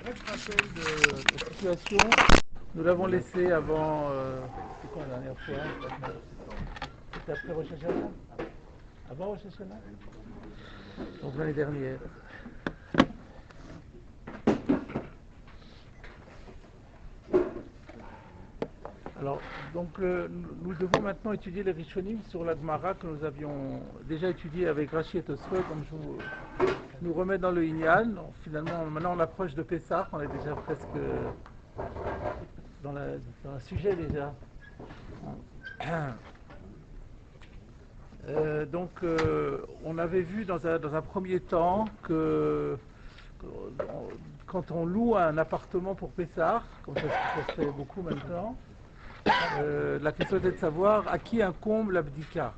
bref rappel de la situation. Nous l'avons laissé avant. C'est quand la dernière fois? C'était après Rosh Hashanah? Avant Rosh Hashanah? Donc l'année dernière. Alors, donc, nous devons maintenant étudier les Rishonim sur la Gemara que nous avions déjà étudié avec Rashi et Tosfot. Donc, je nous remets dans le Inyan. Finalement, maintenant, on approche de Pessah. On est déjà presque dans le sujet déjà. On avait vu dans un premier temps que quand on loue un appartement pour Pessah, comme ça se fait beaucoup maintenant, la question était de savoir à qui incombe l'abdika.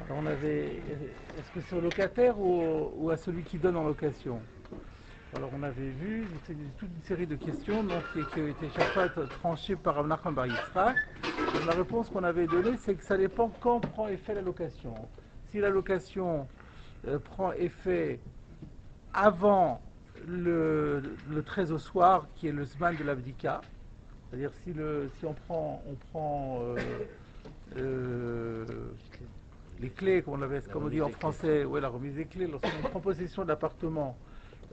Alors est-ce que c'est au locataire ou à celui qui donne en location? Alors on avait vu toute une série de questions donc, qui étaient chaque fois tranchées par Rav Nachman bar Yitzchak. La réponse qu'on avait donnée, c'est que ça dépend quand prend effet la location. Si la location prend effet avant le 13 au soir, qui est le Zman de l'abdika, c'est-à-dire si on prend les clés, comme on dit en français, la remise des clés, lorsqu'on prend possession de l'appartement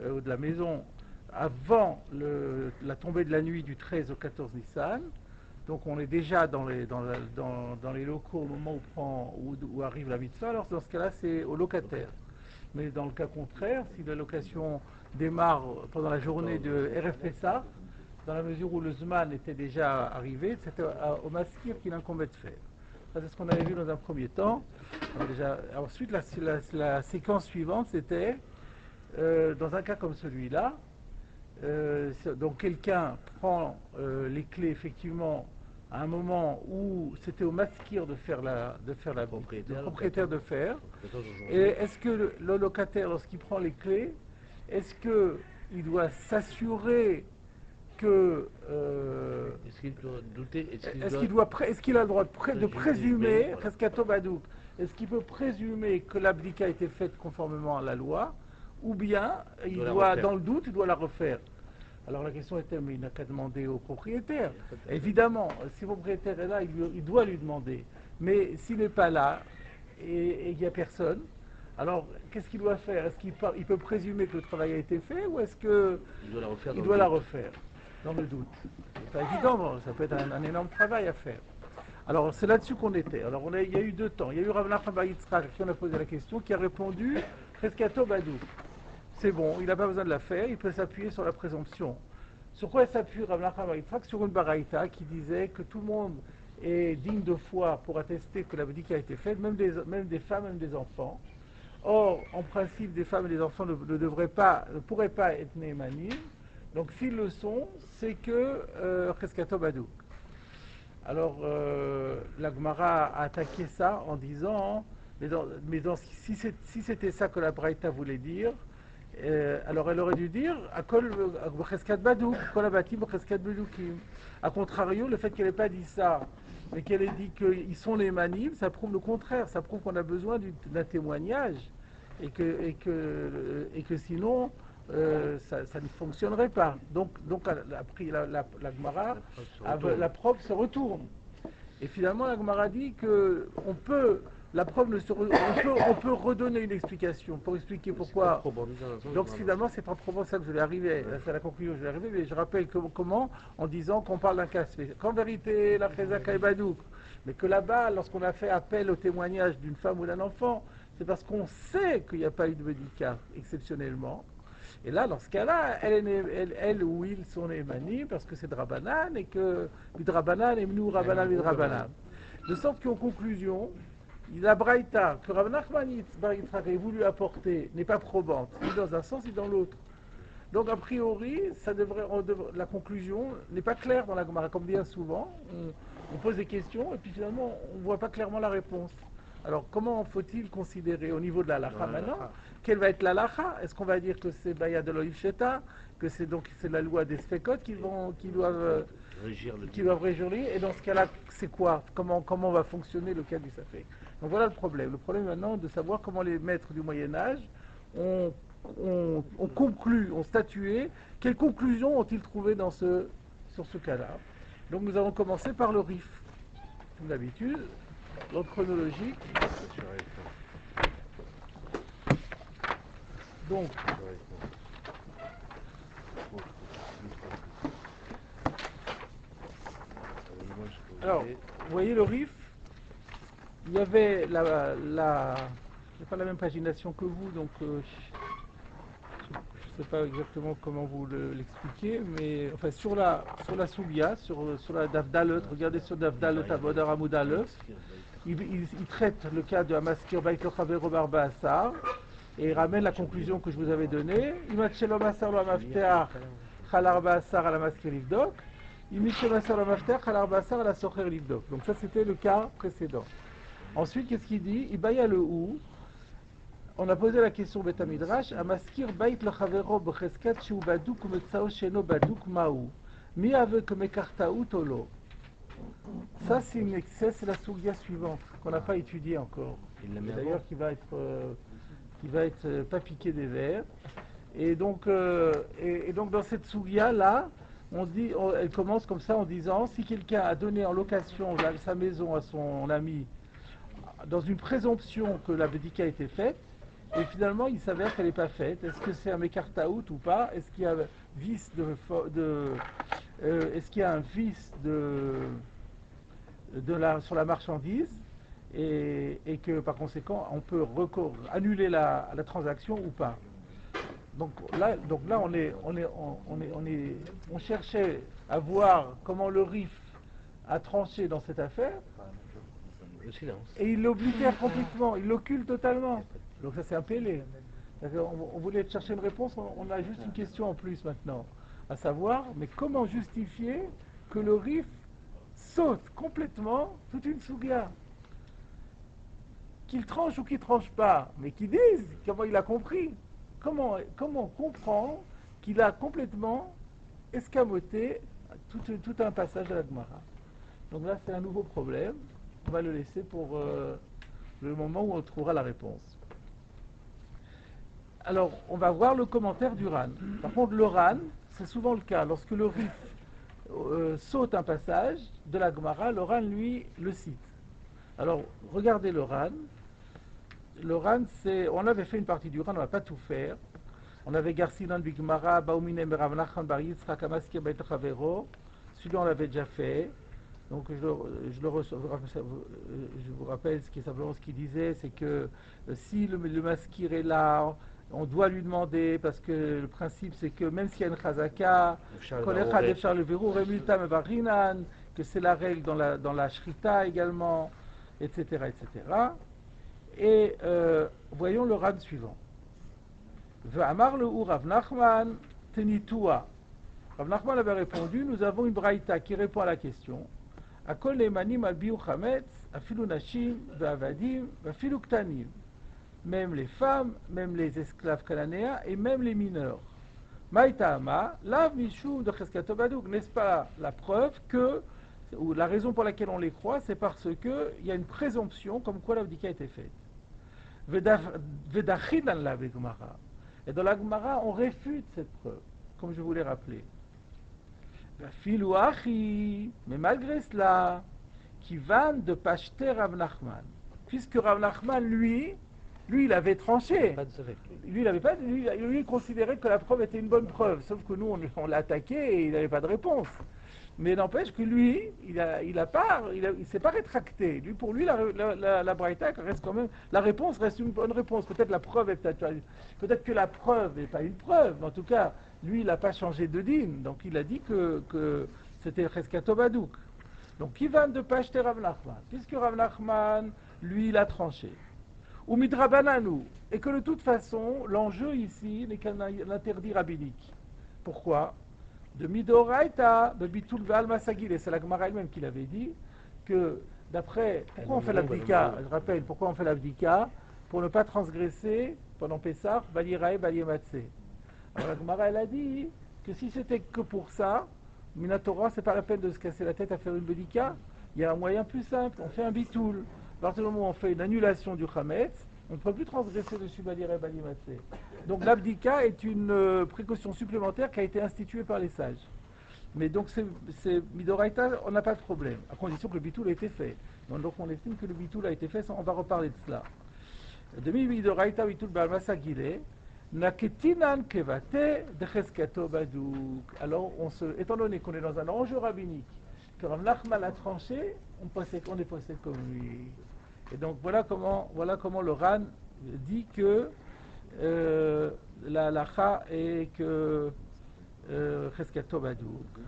ou de la maison avant la tombée de la nuit du 13 au 14 Nissan, donc on est déjà dans les locaux au moment où arrive la mitzvah, alors dans ce cas-là c'est au locataire. Mais dans le cas contraire, si la location démarre pendant la journée de RF Pessah, dans la mesure où le Zman était déjà arrivé, c'était au maskir qu'il incombait de faire. Ça, c'est ce qu'on avait vu dans un premier temps. Ensuite, la séquence suivante, c'était, dans un cas comme celui-là, donc quelqu'un prend les clés effectivement à un moment où c'était au maskir de faire le propriétaire de faire. Et est-ce que le locataire, lorsqu'il prend les clés, est-ce qu'il doit s'assurer que est-ce qu'il a le droit de présumer, est-ce qu'il peut présumer que l'abdika a été faite conformément à la loi, ou bien il doit dans le doute, il doit la refaire? Alors la question était, mais il n'a qu'à demander au propriétaire. Évidemment, si le propriétaire est là, il doit lui demander. Mais s'il n'est pas là et il n'y a personne, alors qu'est-ce qu'il doit faire? Est-ce qu'il peut présumer que le travail a été fait, ou est-ce qu'il doit la refaire dans le doute? C'est pas évident, ça peut être un énorme travail à faire. Alors c'est là-dessus qu'on était. Alors il y a eu deux temps. Il y a eu Rav Nachman bar Yitzchak, à qui on a posé la question, qui a répondu Cheskato Badou. C'est bon, il n'a pas besoin de la faire, il peut s'appuyer sur la présomption. Sur quoi s'appuie Rav Nachman bar Yitzchak? Sur une baraïta qui disait que tout le monde est digne de foi pour attester que la bdika a été faite, même des femmes, même des enfants. Or, en principe, des femmes et des enfants ne pourraient pas être némanim. Donc s'ils le sont, c'est que Cheskato Badou. Alors la Gemara a attaqué ça en disant, si c'était ça que la Braïta voulait dire, alors elle aurait dû dire a contrario, le fait qu'elle n'ait pas dit ça, mais qu'elle ait dit qu'ils sont les manimes, ça prouve le contraire, ça prouve qu'on a besoin d'un témoignage et que sinon ça ne fonctionnerait pas. Donc la Gemara, la preuve se retourne. Et finalement la Gemara dit que on peut redonner une explication pour expliquer pourquoi. Donc finalement, c'est pas probablement ça que je vais arriver, c'est la conclusion que je vais arriver, mais je rappelle comment, en disant qu'on parle d'un cas spécial. Qu'en vérité, la Chezaka est Badouk, mais que là-bas, lorsqu'on a fait appel au témoignage d'une femme ou d'un enfant, c'est parce qu'on sait qu'il n'y a pas eu de médicat, exceptionnellement. Et là, dans ce cas-là, elle ou ils sont les manis parce que c'est Drabanan et que Midrabanan et Mnou Rabanan Midrabanan. De sorte qu'en conclusion, la Braïta que Rav Nachman bar Yitzchak a voulu apporter n'est pas probante, ni dans un sens ni dans l'autre. Donc a priori, la conclusion n'est pas claire dans la Gemara. Comme bien souvent, on pose des questions et puis finalement on ne voit pas clairement la réponse. Alors comment faut-il considérer au niveau de la halakha maintenant? Quelle va être la halakha? Est-ce qu'on va dire que c'est Baya de l'Oïf Sheta, que c'est la loi des Sfekot qui doivent régir? Et dans ce cas-là, c'est quoi? Comment va fonctionner le cas du Safek? Donc voilà le problème. Le problème maintenant de savoir comment les maîtres du Moyen-Âge ont ont conclu, ont statué. Quelles conclusions ont-ils trouvé sur ce cas-là? Donc nous allons commencer par le RIF. Comme d'habitude, l'ordre chronologique. Donc, alors, vous voyez le RIF, il y avait j'ai pas la même pagination que vous, donc je ne sais pas exactement comment vous l'expliquez, mais enfin sur la Soulia, sur la Dafdalet, regardez sur Dafdalet Avodar Amoud Aleph, il traite le cas de Hamaskir Bait Lo Chavero Barba Asar, et il ramène la conclusion que je vous avais donnée. Imachelom Asar Lo Hamafteach Chal Arba Asar Al Hamaskir Livdok, Imachelom Asar Lo Hamafteach Chal Arba Asar Al Hasocher Livdok. Donc ça c'était le cas précédent. Ensuite, qu'est-ce qu'il dit? Ibaya le ou. On a posé la question Beth Midrash, Amaskir Bait Lo Chavero Becheskat Shu Badouk Umetzao Sheno Badouk Maou. Mi avec Mekartaout Olo. Ça c'est la sougia suivante qu'on n'a pas étudiée encore. D'ailleurs qui va être pas piqué des vers. Et donc dans cette sougia là, elle commence comme ça en disant si quelqu'un a donné en location sa maison à son ami dans une présomption que la bédika a été faite, et finalement il s'avère qu'elle n'est pas faite, est-ce que c'est un mékartaout ou pas? Est-ce qu'il y a est-ce qu'il y a un vice sur la marchandise et que par conséquent on peut annuler la transaction ou pas? Donc là on cherchait à voir comment le RIF a tranché dans cette affaire. Le silence. Et il l'oblitère complètement, il l'occulte totalement. Donc ça c'est un pélé. On voulait chercher une réponse, on a juste une question en plus maintenant. À savoir, mais comment justifier que le RIF saute complètement toute une souga? Qu'il tranche ou qu'il tranche pas, mais qu'il dise comment il a compris. Comment comprend qu'il a complètement escamoté tout un passage de la Gemara. Donc là c'est un nouveau problème. On va le laisser pour le moment où on trouvera la réponse. Alors, on va voir le commentaire du RAN. Par contre, le RAN, c'est souvent le cas. Lorsque le RIF saute un passage de la Gemara, le RAN, lui, le cite. Alors, regardez le RAN. Le RAN, on avait fait une partie du RAN, on ne va pas tout faire. On avait Garcinan Bigmara, Bauminem Rav Nachman Bar Yitzchak Amaskir Beit Chavero. Celui-là, on l'avait déjà fait. Donc je vous rappelle simplement ce qu'il disait, c'est que si le maskir est là, on doit lui demander, parce que le principe c'est que même s'il y a une chazaka, que c'est la règle dans la shrita également, etc. etc. Et voyons le rad suivant. Amar le ou Rav Nachman tenitua. Rav Nachman avait répondu, nous avons une braïta qui répond à la question. Akol neimanim al biu chametz, afilu nashim, ve'avadim, ve'afilu ktanim. Même les femmes, même les esclaves cananéens et même les mineurs. Maïtama, lav mishum de cheskato badouk. N'est-ce pas la preuve ou la raison pour laquelle on les croit, c'est parce que il y a une présomption comme quoi l'abdika a été faite. Vedachidan la Gemara. Et dans la Gemara, on réfute cette preuve, comme je vous l'ai rappelé. Mais malgré cela, qui van de Pachter Rav Nachman, puisque Rav Nachman, lui, il avait tranché. Lui, il considérait que la preuve était une bonne preuve, sauf que nous, on l'a attaqué et il n'avait pas de réponse. Mais n'empêche que lui, il s'est pas rétracté. Pour lui, la braïta reste quand même, la réponse reste une bonne réponse. Peut-être peut-être que la preuve n'est pas une preuve, mais en tout cas, lui, il n'a pas changé de dîme. Donc, il a dit que c'était Cheskato Badouk. Donc, Ivan de Pachte Rav Nachman, puisque Rav Nachman, lui, il a tranché. Ou Midrabananu, et que de toute façon, l'enjeu ici n'est qu'un interdit rabbinique. Pourquoi? De Midoraita, de Bitul Val Masagil, et c'est la Gemara elle-même qui l'avait dit, que d'après, pourquoi on fait l'abdika? Je rappelle, pourquoi on fait l'abdika? Pour ne pas transgresser pendant Pessah, Balirae, Baliematsé. Alors la Gemara elle a dit que si c'était que pour ça, Minatora, c'est pas la peine de se casser la tête à faire une bédika. Il y a un moyen plus simple, on fait un bitoul. À partir du moment où on fait une annulation du Chametz, On ne peut plus transgresser dessus Balire et Balimatsé. Donc l'abdika est une précaution supplémentaire qui a été instituée par les sages. Mais donc c'est Midoraita, on n'a pas de problème, à condition que le bitoul a été fait. Donc on estime que le bitoul a été fait, on va reparler de cela. Demi Midoraita bitoul balmasagile, naketinan kevate decheskato badouk. Alors, étant donné qu'on est dans un enjeu rabbinique, que Rav Nachman a tranché, on est possède comme lui. Et donc voilà comment le Ran dit que la halacha est que Cheskato Badouk.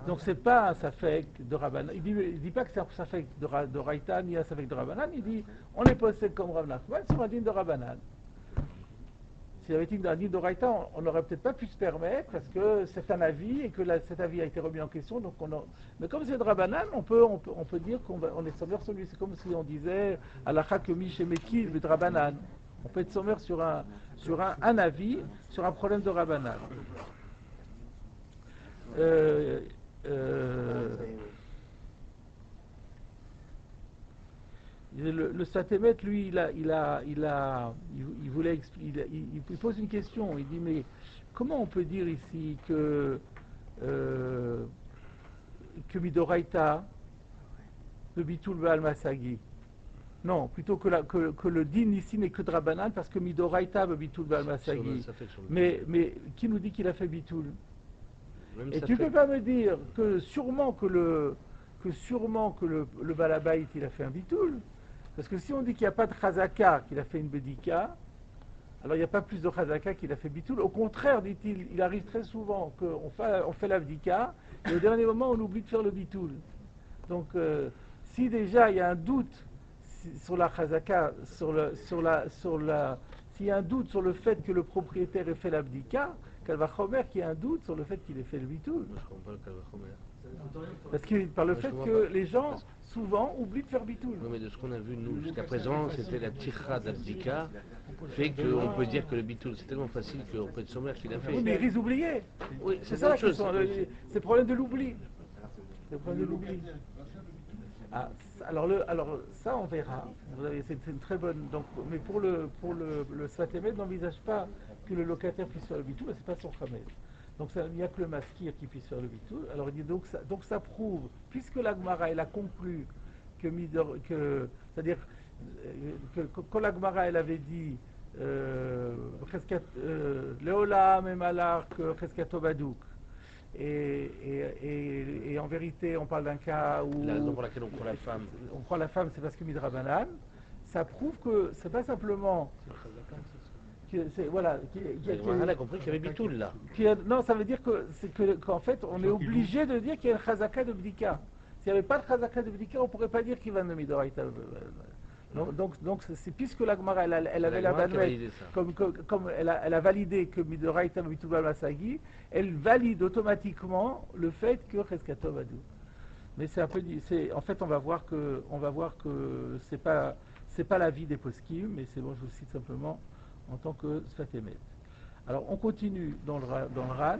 Donc c'est pas un safek de Rabbanan. Il dit pas que c'est un safek de Raïta ni un safek de Rabbanan. Il dit on est possède comme Rav Nachman sur un digne de Rabbanan. S'il y avait été un digne de Raïta, on n'aurait peut-être pas pu se permettre parce que c'est un avis et que cet avis a été remis en question. Donc mais comme c'est de Rabbanan, on peut dire qu'on est sommaire sur lui. C'est comme si on disait Alakha que Mish et Mekil de Rabbanan. On peut être sommaire sur un avis, sur un problème de Rabbanan. Le Satémet, lui, il pose une question. Il dit mais comment on peut dire ici que Midoraita, le Bitul Baal Masagi? Non, plutôt que le din ici n'est que de Rabbanan parce que Midoraita le Bitul Baal Masagi. Mais qui nous dit qu'il a fait Bitul? Et tu ne peux pas me dire que sûrement que le Balabait il a fait un Bitul. Parce que si on dit qu'il n'y a pas de Chazaka qu'il a fait une Bedika, alors il n'y a pas plus de Chazaka qu'il a fait Bitul. Au contraire, dit-il, il arrive très souvent qu'on fait l'Avdika et au dernier moment on oublie de faire le Bitul. Donc si déjà il y a un doute sur la Chazaka, s'il y a un doute sur le fait que le propriétaire ait fait l'Abdika, Kalvachomer qui a un doute sur le fait qu'il ait fait le Bitul. Parce que par le fait que les gens souvent oublient de faire Bitul. Non, mais de ce qu'on a vu nous jusqu'à présent, c'était la tira d'Abdika, fait qu'on peut dire que le Bitul c'est tellement facile qu'on peut être sommaire qu'il a fait. Oui, mais ils risquent d'oublier. Oui, c'est ça la question. C'est le problème de l'oubli. C'est le problème de l'oubli. Ah, alors ça on verra. C'est une très bonne. Donc, mais pour le Svatémet n'envisage pas que le locataire puisse faire le bitou, mais c'est pas son Khamed. Donc il n'y a que le maskir qui puisse faire le bitou. Alors il dit donc ça prouve, puisque la Gemara elle a conclu c'est-à-dire que quand la Gemara elle avait dit Leolam et Malak Cheskato Badouk. Et en vérité, on parle d'un cas où la raison pour laquelle on prend la femme. On prend la femme, c'est parce que Midrabanan. Ça prouve que c'est pas simplement. Voilà. Elle a compris qu'il y avait Bitoul là. Non, ça veut dire qu'en fait, on est obligé de dire qu'il y a le Chazaka de Bdika. S'il n'y avait pas de Chazaka de Bdika, on ne pourrait pas dire qu'il va de Midoraita. Donc c'est puisque la Gemara elle avait la banouette, comme elle a validé que Midoraita Mitubal Masagi, elle valide automatiquement le fait que Cheskato Badou. Mais c'est un peu, en fait on va voir que c'est pas l'avis des poskim, mais c'est bon, je vous cite simplement en tant que Sfatemet. Alors on continue dans le Ran.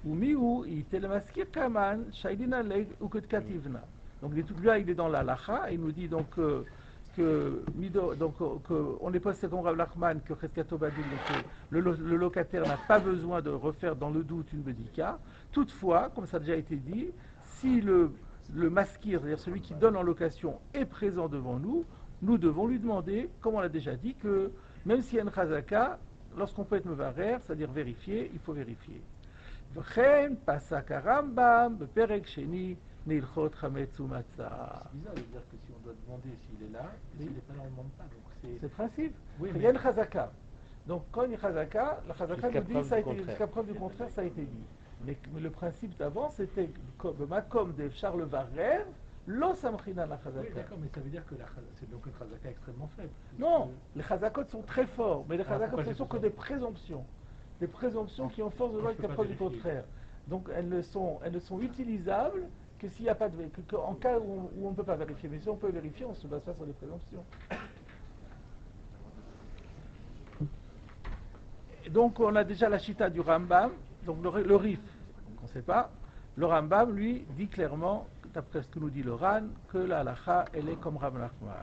Umiu itelmaskir kaman shaidina leg uketkativna. Donc là il est dans la lacha, il nous dit donc on est passé comme Rav Nachman que Cheskato Badou, le locataire n'a pas besoin de refaire dans le doute une bedika. Toutefois, comme ça a déjà été dit, si le maskir, c'est-à-dire celui qui donne en location, est présent devant nous, nous devons lui demander, comme on l'a déjà dit, que même s'il y a une chazaka, lorsqu'on peut être mevarer, c'est-à-dire vérifier, il faut vérifier. V'chen pasak Rambam beperek sheni. C'est bizarre de dire que si on doit demander s'il est là, s'il n'est pas là, on ne demande pas. C'est le principe. Oui, il y a une chazaka. Donc quand il y a une chazaka, la chazaka nous dit ça a été jusqu'à preuve du contraire, ça a été dit. Mais le principe d'avant, c'était comme Makom de Charles Varrer, l'os samchina la chazaka. Oui, d'accord, mais ça veut dire que c'est donc une chazaka extrêmement faible. Non, les chazakot sont très forts, mais les chazakot ne sont que des présomptions. Des présomptions qui ont force de loi jusqu'à preuve du contraire. Donc elles ne sont utilisables que s'il n'y a pas de en cas où on ne peut pas vérifier. Mais si on peut vérifier, on se base pas sur des présomptions. Et donc on a déjà la chita du Rambam, donc le Rif, on ne sait pas. Le Rambam, lui, dit clairement, d'après ce que nous dit le Ran, que la halacha, elle est comme Rav Nachman.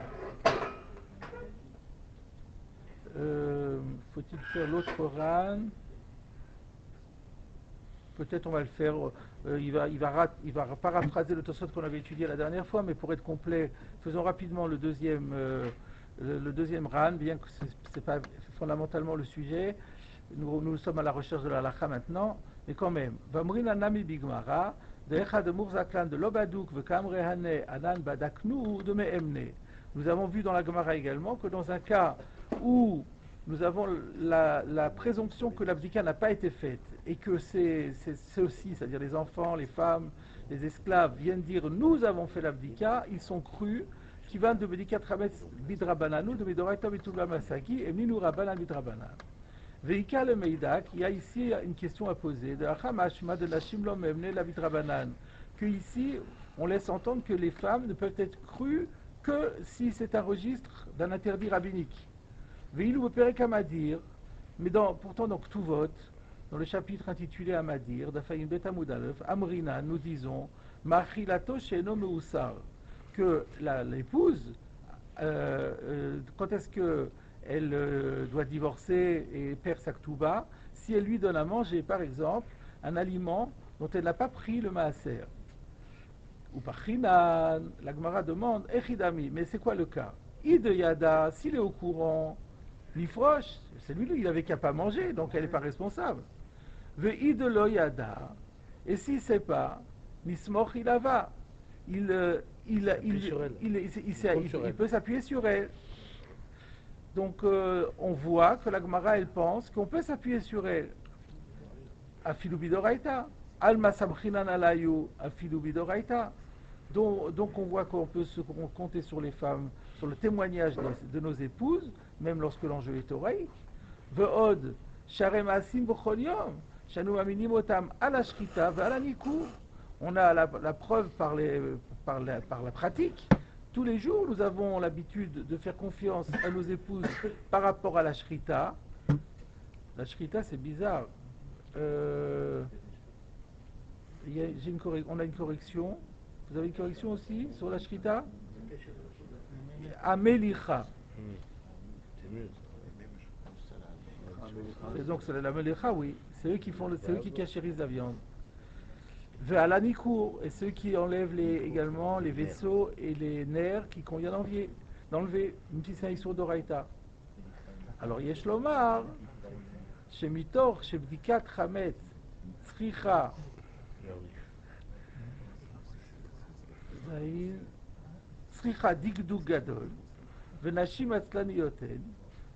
Faut-il faire l'autre ran? Peut-être on va le faire. Il va paraphraser le Tosfot qu'on avait étudié la dernière fois, mais pour être complet, faisons rapidement le deuxième ran, bien que c'est pas fondamentalement le sujet. Nous sommes à la recherche de la halakha maintenant, mais quand même. Vamrina nami bigmara, de echad murzaklan de lobadouk vekamrehane anan badaknu de meemne. Nous avons vu dans la Gemara également que dans un cas où nous avons la présomption que l'abdika n'a pas été faite et que c'est aussi, c'est-à-dire les enfants, les femmes, les esclaves viennent dire nous avons fait l'abdika, ils sont crus, qui va de Bedikat Hametz bidrabananu, de Midoraita bitula masaki, et Minu Rabanan bidrabanan. Veika le Meidak, il y a ici une question à poser, de Achamashma de la Shimlom Emne la bidrabanan, que ici on laisse entendre que les femmes ne peuvent être crues que si c'est un registre d'un interdit rabbinique. Veilou Perek Amadir, mais pourtant dans Ktuvot, dans le chapitre intitulé Amadir, d'Afaïm Bet Amoudalef, Amrina, nous disons, Machilato Sheno Meusar, que l'épouse, quand est-ce qu'elle doit divorcer et perd sa Ktuba, si elle lui donne à manger, par exemple, un aliment dont elle n'a pas pris le maaser. Ou par Chinan, la Gemara demande, Echidami, mais c'est quoi le cas? Ide Yada, s'il est au courant, l'ifroche, c'est lui, il n'avait qu'à pas manger, donc elle n'est pas responsable. Ve'id lo Yada, et s'il ne sait pas, Nismoch ilava, il peut s'appuyer sur elle. Donc on voit que la Gemara elle pense qu'on peut s'appuyer sur elle. Afilu bidoraita, alma samchinan alayu, afilu bidoraita. Donc on voit qu'on peut se compter sur les femmes, sur le témoignage de nos épouses, même lorsque l'enjeu est théorique. Ve'od sharem asim b'chol yom, shanu aminim otam ala shchita ve'ala nikur. On a la preuve par la pratique. Tous les jours, nous avons l'habitude de faire confiance à nos épouses par rapport à la shrita. La shrita, c'est bizarre. On a une correction. Vous avez une correction aussi sur la shrita? Amelicha. Et donc, c'est la melicha, oui. C'est eux qui cachérisent la viande. Ve'alanikour, et ceux qui enlèvent également les vaisseaux et les nerfs qui convient d'enlever, même si c'est un issur d'oraïta. Alors, Yesh Lomar, Shemitor, Shebdikat Chametz, Tzricha, Tzricha Digdug Gadol, Venashim Atzlanioten.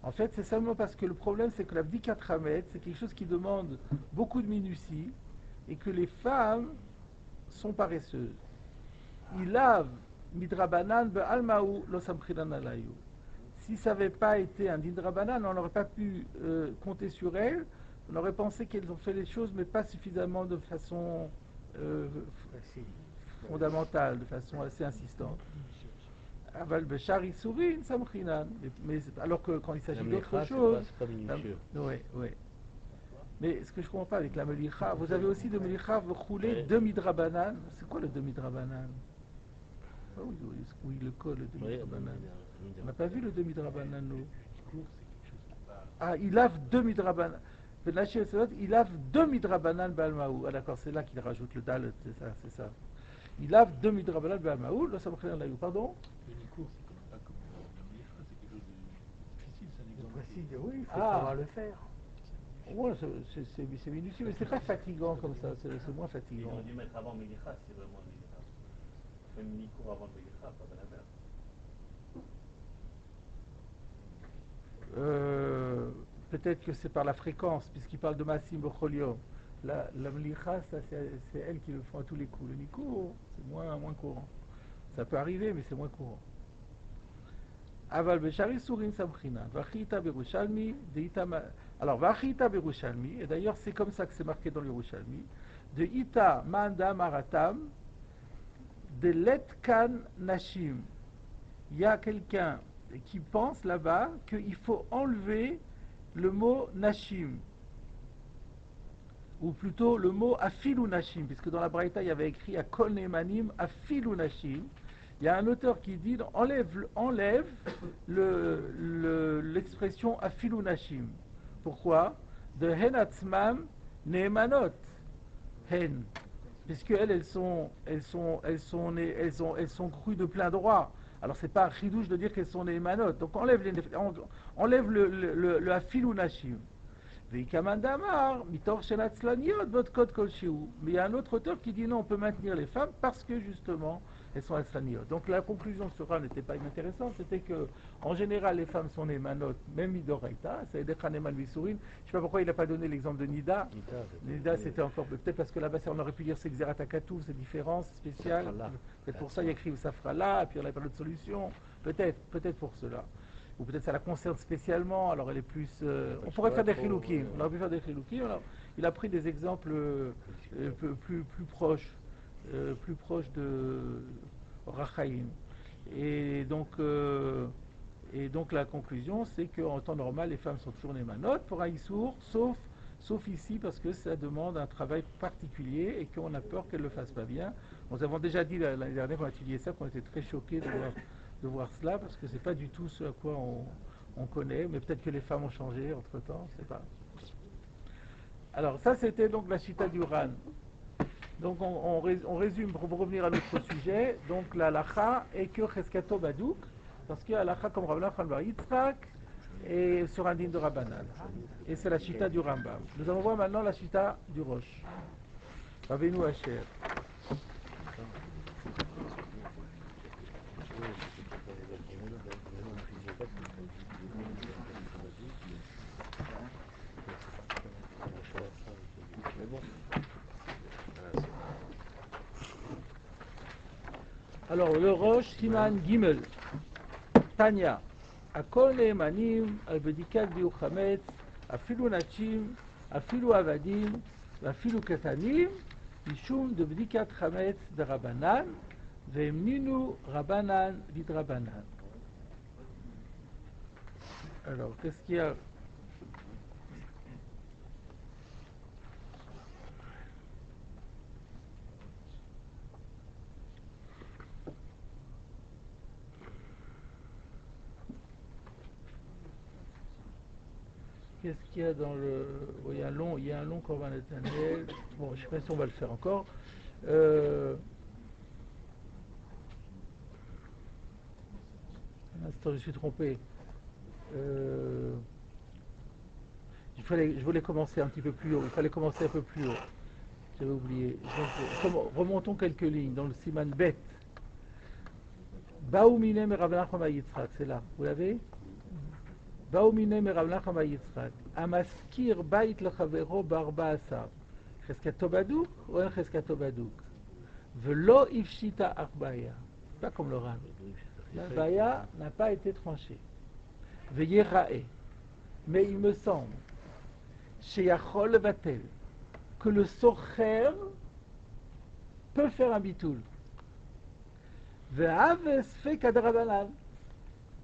En fait, c'est seulement parce que le problème, c'est que la Bdikat Chametz, c'est quelque chose qui demande beaucoup de minutie, et que les femmes sont paresseuses. Ils lavent midrabanan be'almaou lo samchinan alayu. Si ça n'avait pas été un midrabanan, on n'aurait pas pu compter sur elles. On aurait pensé qu'elles ont fait les choses, mais pas suffisamment de façon fondamentale, de façon assez insistante. Aval beshari sourin samchinan. Mais alors que quand il s'agit d'autre chose, c'est pas minutieux. Oui. Mais ce que je ne comprends pas avec la melicha, vous avez aussi de melicha, vous roulez demi-drabanan. C'est quoi le demi-drabanan? Oui, le col, le demi-drabanan. On n'a pas vu le demi-drabanan, nous. Ah, il lave demi-drabanan. Il lave demi-drabanan balmaou. Ah d'accord, c'est là qu'il rajoute le dal, c'est ça. Il lave demi-drabanan balmaou, là ça me crée un laïou. Pardon? Le nikour, c'est pas comme la melicha, c'est quelque chose de difficile, c'est un exemple. Précise, oui, il faut savoir le faire. Ouais, c'est minutieux, mais c'est pas fatigant comme ça, c'est moins fatigant. Ils ont dû mettre avant Melicha, c'est vraiment Melicha. Même Nikour avant Melicha, pas de la mer. Peut-être que c'est par la fréquence, puisqu'il parle de Massim Bocholio. La Melicha, c'est elle qui le font à tous les coups. Le Nikour, c'est moins courant. Ça peut arriver, mais c'est moins courant. Aval Beshari Sourin Samchina, Vachita Berushalmi, Deita. Alors, Vachita Berushalmi, et d'ailleurs c'est comme ça que c'est marqué dans le Yerushalmi, de Ita Manda Maratam, de Letkan Nashim. Il y a quelqu'un qui pense là-bas qu'il faut enlever le mot Nashim, ou plutôt le mot Afilu Nashim, puisque dans la Braïta il y avait écrit à Kol Nemanim Afilu Nashim, Il y a un auteur qui dit enlève l'expression afilu nashim. Pourquoi? De hen atzmam neemanot. Hen. Puisque elles sont crues de plein droit. Alors c'est pas un chidouche de dire qu'elles sont neemanot. Donc enlève le afilu nashim. Mais il y a un autre auteur qui dit non, on peut maintenir les femmes parce que justement elles sont atzlaniot. Donc la conclusion de ce Ran n'était pas inintéressante, c'était que en général les femmes sont neemanot, même midoraita, c'est des chaneman visurin. Je ne sais pas pourquoi il n'a pas donné l'exemple de Nida. Nida c'était encore peut-être parce que là-bas on aurait pu dire c'est Xeratakatu, c'est différent, c'est spécial. Peut-être pour ça il écrit Safrala, puis on n'avait pas d'autre solution. Peut-être pour cela. Ou peut-être ça la concerne spécialement, alors elle est plus... on pourrait faire des chiloukim, on aurait pu faire des chiloukim, alors il a pris des exemples plus proches de Rachaïm. Et donc la conclusion, c'est qu'en temps normal, les femmes sont toujours némanotes pour un issour, sauf ici, parce que ça demande un travail particulier et qu'on a peur qu'elles ne le fassent pas bien. Nous avons déjà dit l'année dernière, quand on a étudié ça, qu'on était très choqués de voir cela, parce que c'est pas du tout ce à quoi on connaît, mais peut-être que les femmes ont changé entre-temps, je sais pas. Alors ça c'était donc la Chita du Ran. Donc on résume pour revenir à notre sujet. Donc la halacha est que Cheskato Badouk, parce que la halacha comme Rabban Nachman bar Yitzhak est sur un din de Rabbanan. Et c'est la Chita du Rambam. Nous allons voir maintenant la Chita du Rosh. Rabbeinu Asher. Alors le Rosh Siman Gimel Tanya Akol Neemanim al Bedikat Biu Chametz Afilu Nachim Afilu Avadim Afilu Ketanim Mishum de Bedikat Chametz de Rabbanan Ve'emninu Rabbanan Lidrabanan. Alors qu'est-ce qu'il y a? Qu'est-ce qu'il y a dans le... Bon, il y a un long Korban Netanel. Bon, je ne sais pas si on va le faire encore. Un instant, je suis trompé. Je voulais commencer un petit peu plus haut. Il fallait commencer un peu plus haut. J'avais oublié. Donc, remontons quelques lignes dans le Siman Bet. Baouminem et Rav Nachman bar Yitzhak, c'est là. Vous l'avez? Baouminem et Rav Nachman bar Yitzhak. Amaskir bait lechavero barba asar. Cheskato badouk ou un cheskato badouk? Velo ifshita arbaya. Pas comme le Ran. La baya n'a pas été tranchée. Veyerae. Mais il me semble, chez Yachol Vatel, que le socher peut faire un bitoul. Ve'aves fait kadrabanan.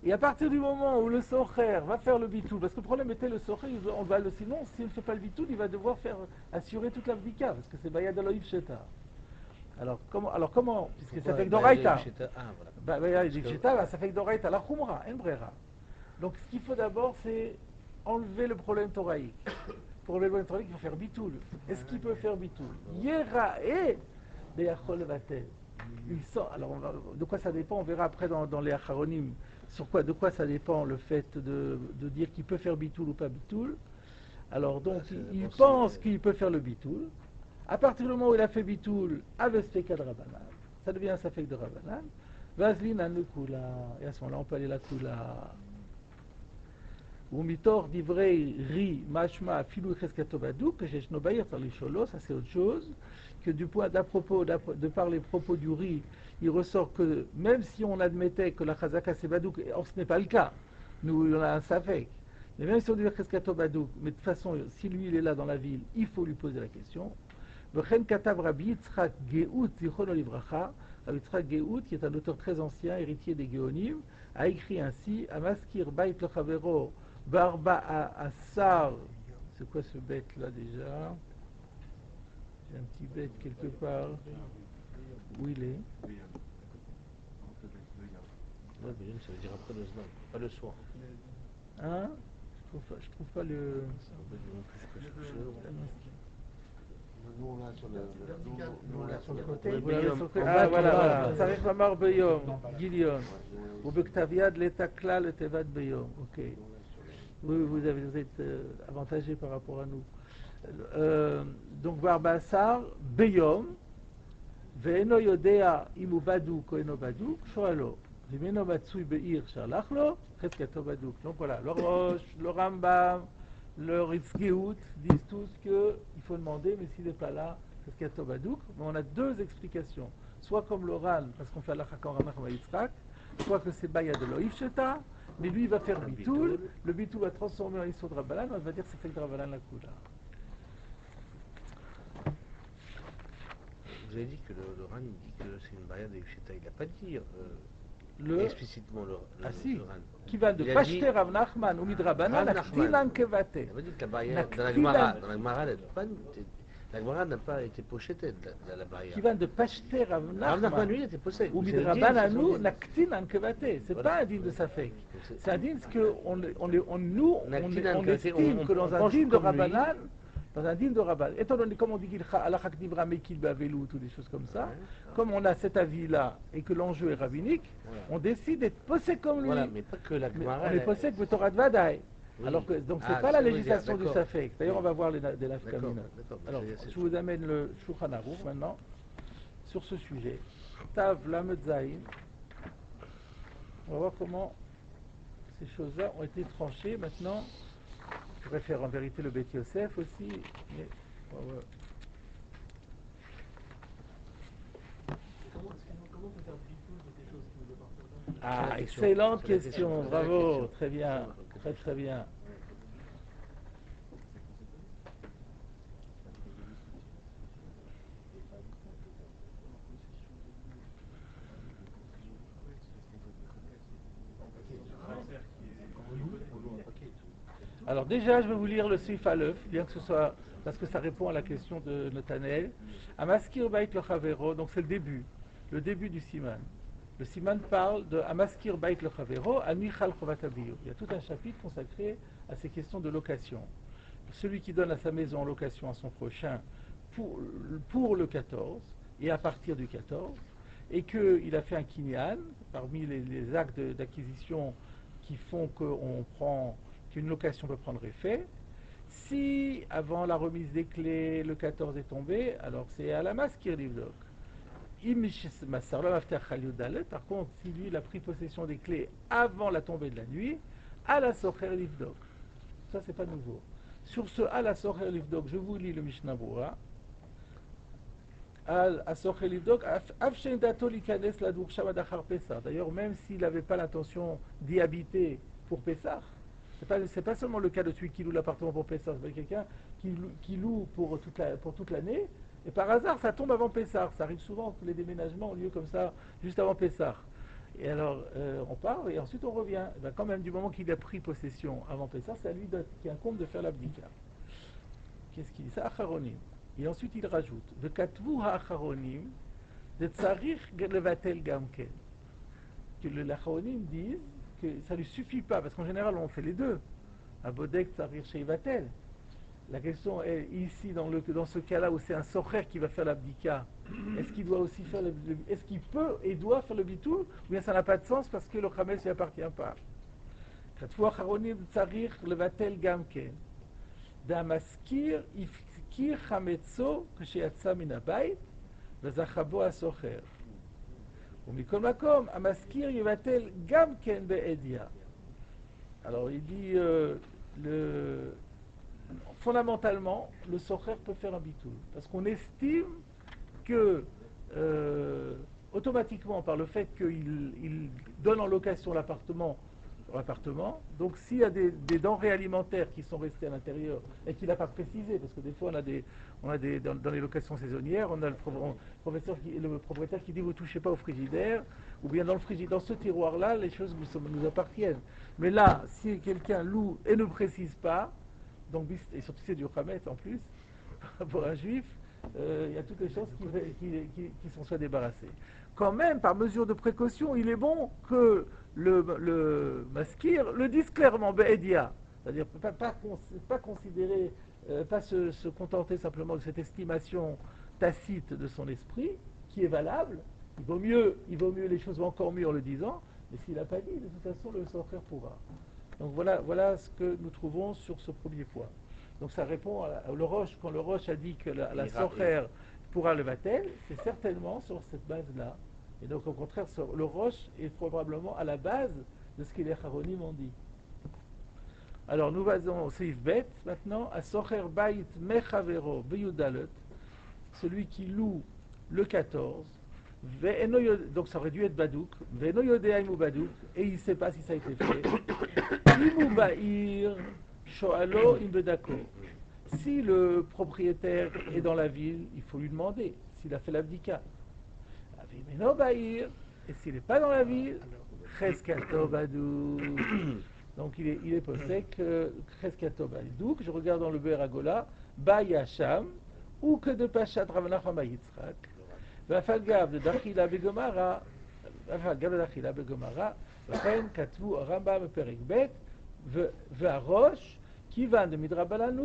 Et à partir du moment où le socher va faire le bitoul, parce que le problème était le socher, sinon, s'il ne fait pas le bitoul, il va devoir assurer toute l'abdika, parce que c'est baya de l'oïf sheta. Alors comment puisque ça fait que d'oraita. Ça fait que d'oraita, la khumra, en brera. Donc ce qu'il faut d'abord, c'est enlever le problème thoraïque. Pour enlever le problème thoraïque, il faut faire bitoul. Est-ce qu'il peut faire bitoul? Yerae beyachol vatel. Alors de quoi ça dépend? On verra après dans les acharonim. De quoi ça dépend le fait de dire qu'il peut faire bitoul ou pas bitoul. Alors donc il pense qu'il peut faire le bitoul. À partir du moment où il a fait bitoul, avespeka de Rabbanan, ça devient un safek de Rabbanan. Vaslin anukula. Et à ce moment-là, on peut aller la kula. Ou mitor divrei ri mashma filou cheskato badouk que j'ai shnobaïr par les cholos, ça c'est autre chose. Que du point de par les propos du riz, il ressort que même si on admettait que la chazaka c'est badouk, or ce n'est pas le cas, nous on a un safek. Mais même si on dit cheskato badouk, mais de toute façon, si lui il est là dans la ville, il faut lui poser la question. V'chen katav Rabbi Yitzchak Geout zichrono livracha. Rabbi Yitzchak Geout, qui est un auteur très ancien, héritier des Géonim, a écrit ainsi: Amaskir bait lechavero barba asar. C'est quoi ce bête là déjà? J'ai un petit bête quelque part. Où il est? Ouais, Beyom, ça veut dire après le Zman, pas le soir. Hein? Je trouve pas le... Nous, on l'a sur le côté. Vous l'avez Beyom. sur le côté. En Ah, bas, voilà, tu vois. voilà. Sarich Mamar Beyom, Gilion. Ou Bektaviad, l'Etakla, le Tevad Beyom. Ok. Oui, vous êtes avantagé par rapport à nous. Donc, Barbassar, Beyom, Ve'eno Yodea, Imu Badouk, ou Eno Badouk, Shoalo. Vimeno Matsui Be'ir, Shalachlo, Cheskato Badouk. Donc voilà, le Rosh, le Rambam, le Ritzgeout disent tous qu'il faut demander, mais s'il n'est pas là, Cheskato Badouk. Mais on a deux explications. Soit comme le Ran, parce qu'on fait Allah Chakon Ranach Yitzhak, soit que c'est Baya de Loïf Sheta, mais lui il va faire Bitoul, le Bitoul va transformer en Yisod Rabbanan, on va dire que c'est fait Rabbanan la Kula. Vous avez dit que le Ran dit que c'est une barrière de Yifsheta. Il n'a pas dit explicitement le Ah si, le Ran. qui va de Il a Pashter dit- Rav Nachman ou Midrabanan, Rav Aktinan Nachman. Kevate. Il n'a pas dit que la barrière, Naktinan. dans la Gemara, la Gemara n'a pas été pochetée de la barrière. Qui va de Pashter Rav Rav Nachman, Nachman lui, il était possède. ou Midrabananu, Naktinan Kevate. C'est Voilà. pas un dîme de Safek. C'est- C'est un dîme que nous, Naktinan on Kevate, estime on que dans un pense dîme de comme lui. Rabbanan, dans un dîme de Rabbanan, étant donné, comme on dit, Alachak Divra Mekil Bavelut ou des choses comme ça, Ouais. comme on a cet avis-là et que l'enjeu est rabbinique, Voilà. on décide d'être possède comme lui. Voilà, mais pas que la Mais Gemara. on est possède de Torah de Vadaï. Oui. Alors que, donc c'est Ah, pas la ça veut dire, législation du d'accord. Safek. D'ailleurs, Oui. on va voir des D'accord, nafkamina. d'accord. Alors, C'est- je vous amène le Shulchan Aruch maintenant sur ce sujet. Tav Lamed Zayin. On va voir comment ces choses-là ont été tranchées. Maintenant, je pourrais faire en vérité le Beth Yosef aussi. Mais, ouais. Comment on peut faire Bitoul de quelque chose qui nous appartient pas? Ah, C'est la question. excellente C'est la question. question. C'est la Bravo. question. Très bien. Très très bien. Alors déjà, je vais vous lire le Sif Aleph, bien que ce soit, parce que ça répond à la question de Nathanaël. Amaskir Bait le Chavero, donc c'est le début du Siman. Le Siman parle de Amaskir Bait le Chavero, Amichal Chovatabiyo. Il y a tout un chapitre consacré à ces questions de location. Celui qui donne à sa maison en location à son prochain pour le 14 et à partir du 14, et qu'il a fait un kinyan, parmi les actes d'acquisition qui font qu'une location peut prendre effet. Si avant la remise des clés le 14 est tombé, alors c'est à la maskir livdok. Par contre, si lui il a pris possession des clés avant la tombée de la nuit, à la socher livdok. Ça c'est pas nouveau. Sur ce à la socher livdok, je vous lis le Mishnah Berurah. D'ailleurs, même s'il n'avait pas l'intention d'y habiter pour Pessah, c'est pas seulement le cas de celui qui loue l'appartement pour Pessah, c'est quelqu'un qui loue pour toute l'année, et par hasard ça tombe avant Pessah. Ça arrive souvent que les déménagements ont lieu comme ça, juste avant Pessah. Et alors on part et ensuite on revient. Et bien, quand même, du moment qu'il a pris possession avant Pessah, c'est à lui qui incombe de faire l'abdika. Qu'est-ce qu'il dit? Ça, Acharonim. Et ensuite il rajoute de Katvu ha'acharonim de Tsarich levatel gamken. Que les acharonim disent que ça ne lui suffit pas, parce qu'en général on fait les deux. Abodek Tsarich sheivatel. La question est ici, dans ce cas-là où c'est un socher qui va faire l'abdika, est-ce qu'il doit aussi faire est-ce qu'il peut et doit faire le bitou, ou bien ça n'a pas de sens parce que le chametz ne lui appartient pas? Katvu ha'acharonim de Tsarich levatel gamken. Damaskir ifkir chametzo כשיצא מן הבית וזכה הסוחר. ומכל מקום, המזכיר יבטל גם כן בעדיה. Alors il dit, fondamentalement, le socher peut faire un bitoul. Parce qu'on estime que, automatiquement, par le fait qu'il donne en location l'appartement, donc s'il y a des denrées alimentaires qui sont restées à l'intérieur et qu'il n'a pas précisé, parce que des fois on a dans les locations saisonnières, on a le propriétaire qui dit vous ne touchez pas au frigidaire, ou bien dans ce tiroir-là, les choses nous appartiennent. Mais là, si quelqu'un loue et ne précise pas, donc, et surtout c'est du chametz en plus, pour un juif, il y a toutes les chances qu'il s'en soit débarrassé. quand même, par mesure de précaution, il est bon que le maskir le dise clairement, be'edia. C'est-à-dire pas considérer, pas se contenter simplement de cette estimation tacite de son esprit, qui est valable. Il vaut mieux les choses vont encore mieux en le disant, mais s'il n'a pas dit, de toute façon, le sortir pourra. Donc voilà ce que nous trouvons sur ce premier point. Donc ça répond au Roche, quand le Roche a dit que la sorcher pourra le vatel, c'est certainement sur cette base-là. Et donc au contraire, le Roche est probablement à la base de ce que les Charonim ont dit. Alors nous allons au Seif Bet maintenant, à Socher Bait Mechavero Beyudalet, celui qui loue le 14, donc ça aurait dû être Badouk, Veno Yodeaim ou Badouk, et il ne sait pas si ça a été fait. Imou Ba'ir, Shoalo Imbedako. Si le propriétaire est dans la ville, il faut lui demander s'il a fait l'abdika. Avimeno Ba'ir, et s'il n'est pas dans la ville, Cheskato Badouk. Donc il est possible que Cheskato Badouk, je regarde dans le Beragola, Bayasham, ou que de Pachat Ravanacham Yitzhak. והפגב לדחילה בגמרא, וכן כתבו הרמב"ם בפרק ב' והראש כיוון דמדרבנן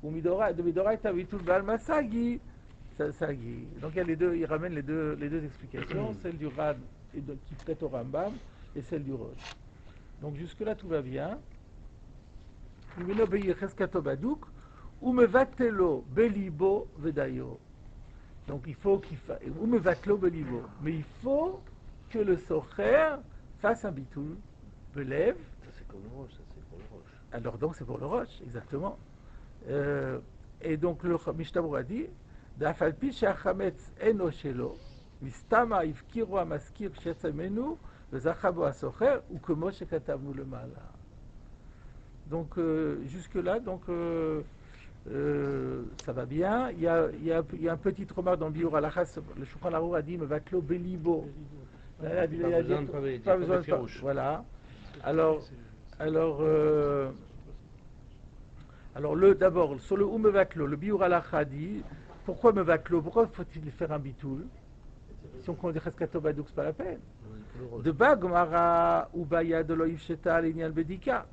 ומדאורייתא ביטול בעל מסגי. Donc il y a les deux, il ramène les deux explications, celle du Rad qui prête au Rambam et celle du Rosh. Donc jusque là tout va bien. Imeno beir cheskato badouk ou mevatelo belibo vedayo. Donc il faut ou me vatlo belibo, mais il faut que le socher fasse un bitoul, belève. Ça c'est comme le roche, ça c'est pour le roche. Alors donc c'est pour le roche, exactement. Et donc le Mishtabur a dit, d'afalpi she'achametz eno shelo, mistama ifkiru amaskir shetzamenu, vezachabo asocher, ou como shekatavnu le mala. Donc jusque là, donc ça va bien. Il y a un petit remarque dans le Biur Alachas, le Shulchan Arour a dit me vatlo belibo. Pas besoin de faire. Voilà. Alors d'abord sur le ou me vatlo, le Biur Alachas dit pourquoi me vatlo, pourquoi faut-il faire un bitoul? Si on connaît Cheskato Badouk, c'est pas la peine. De Bagmara ou Baya de Loïf Sheta l'Inyan Bedika.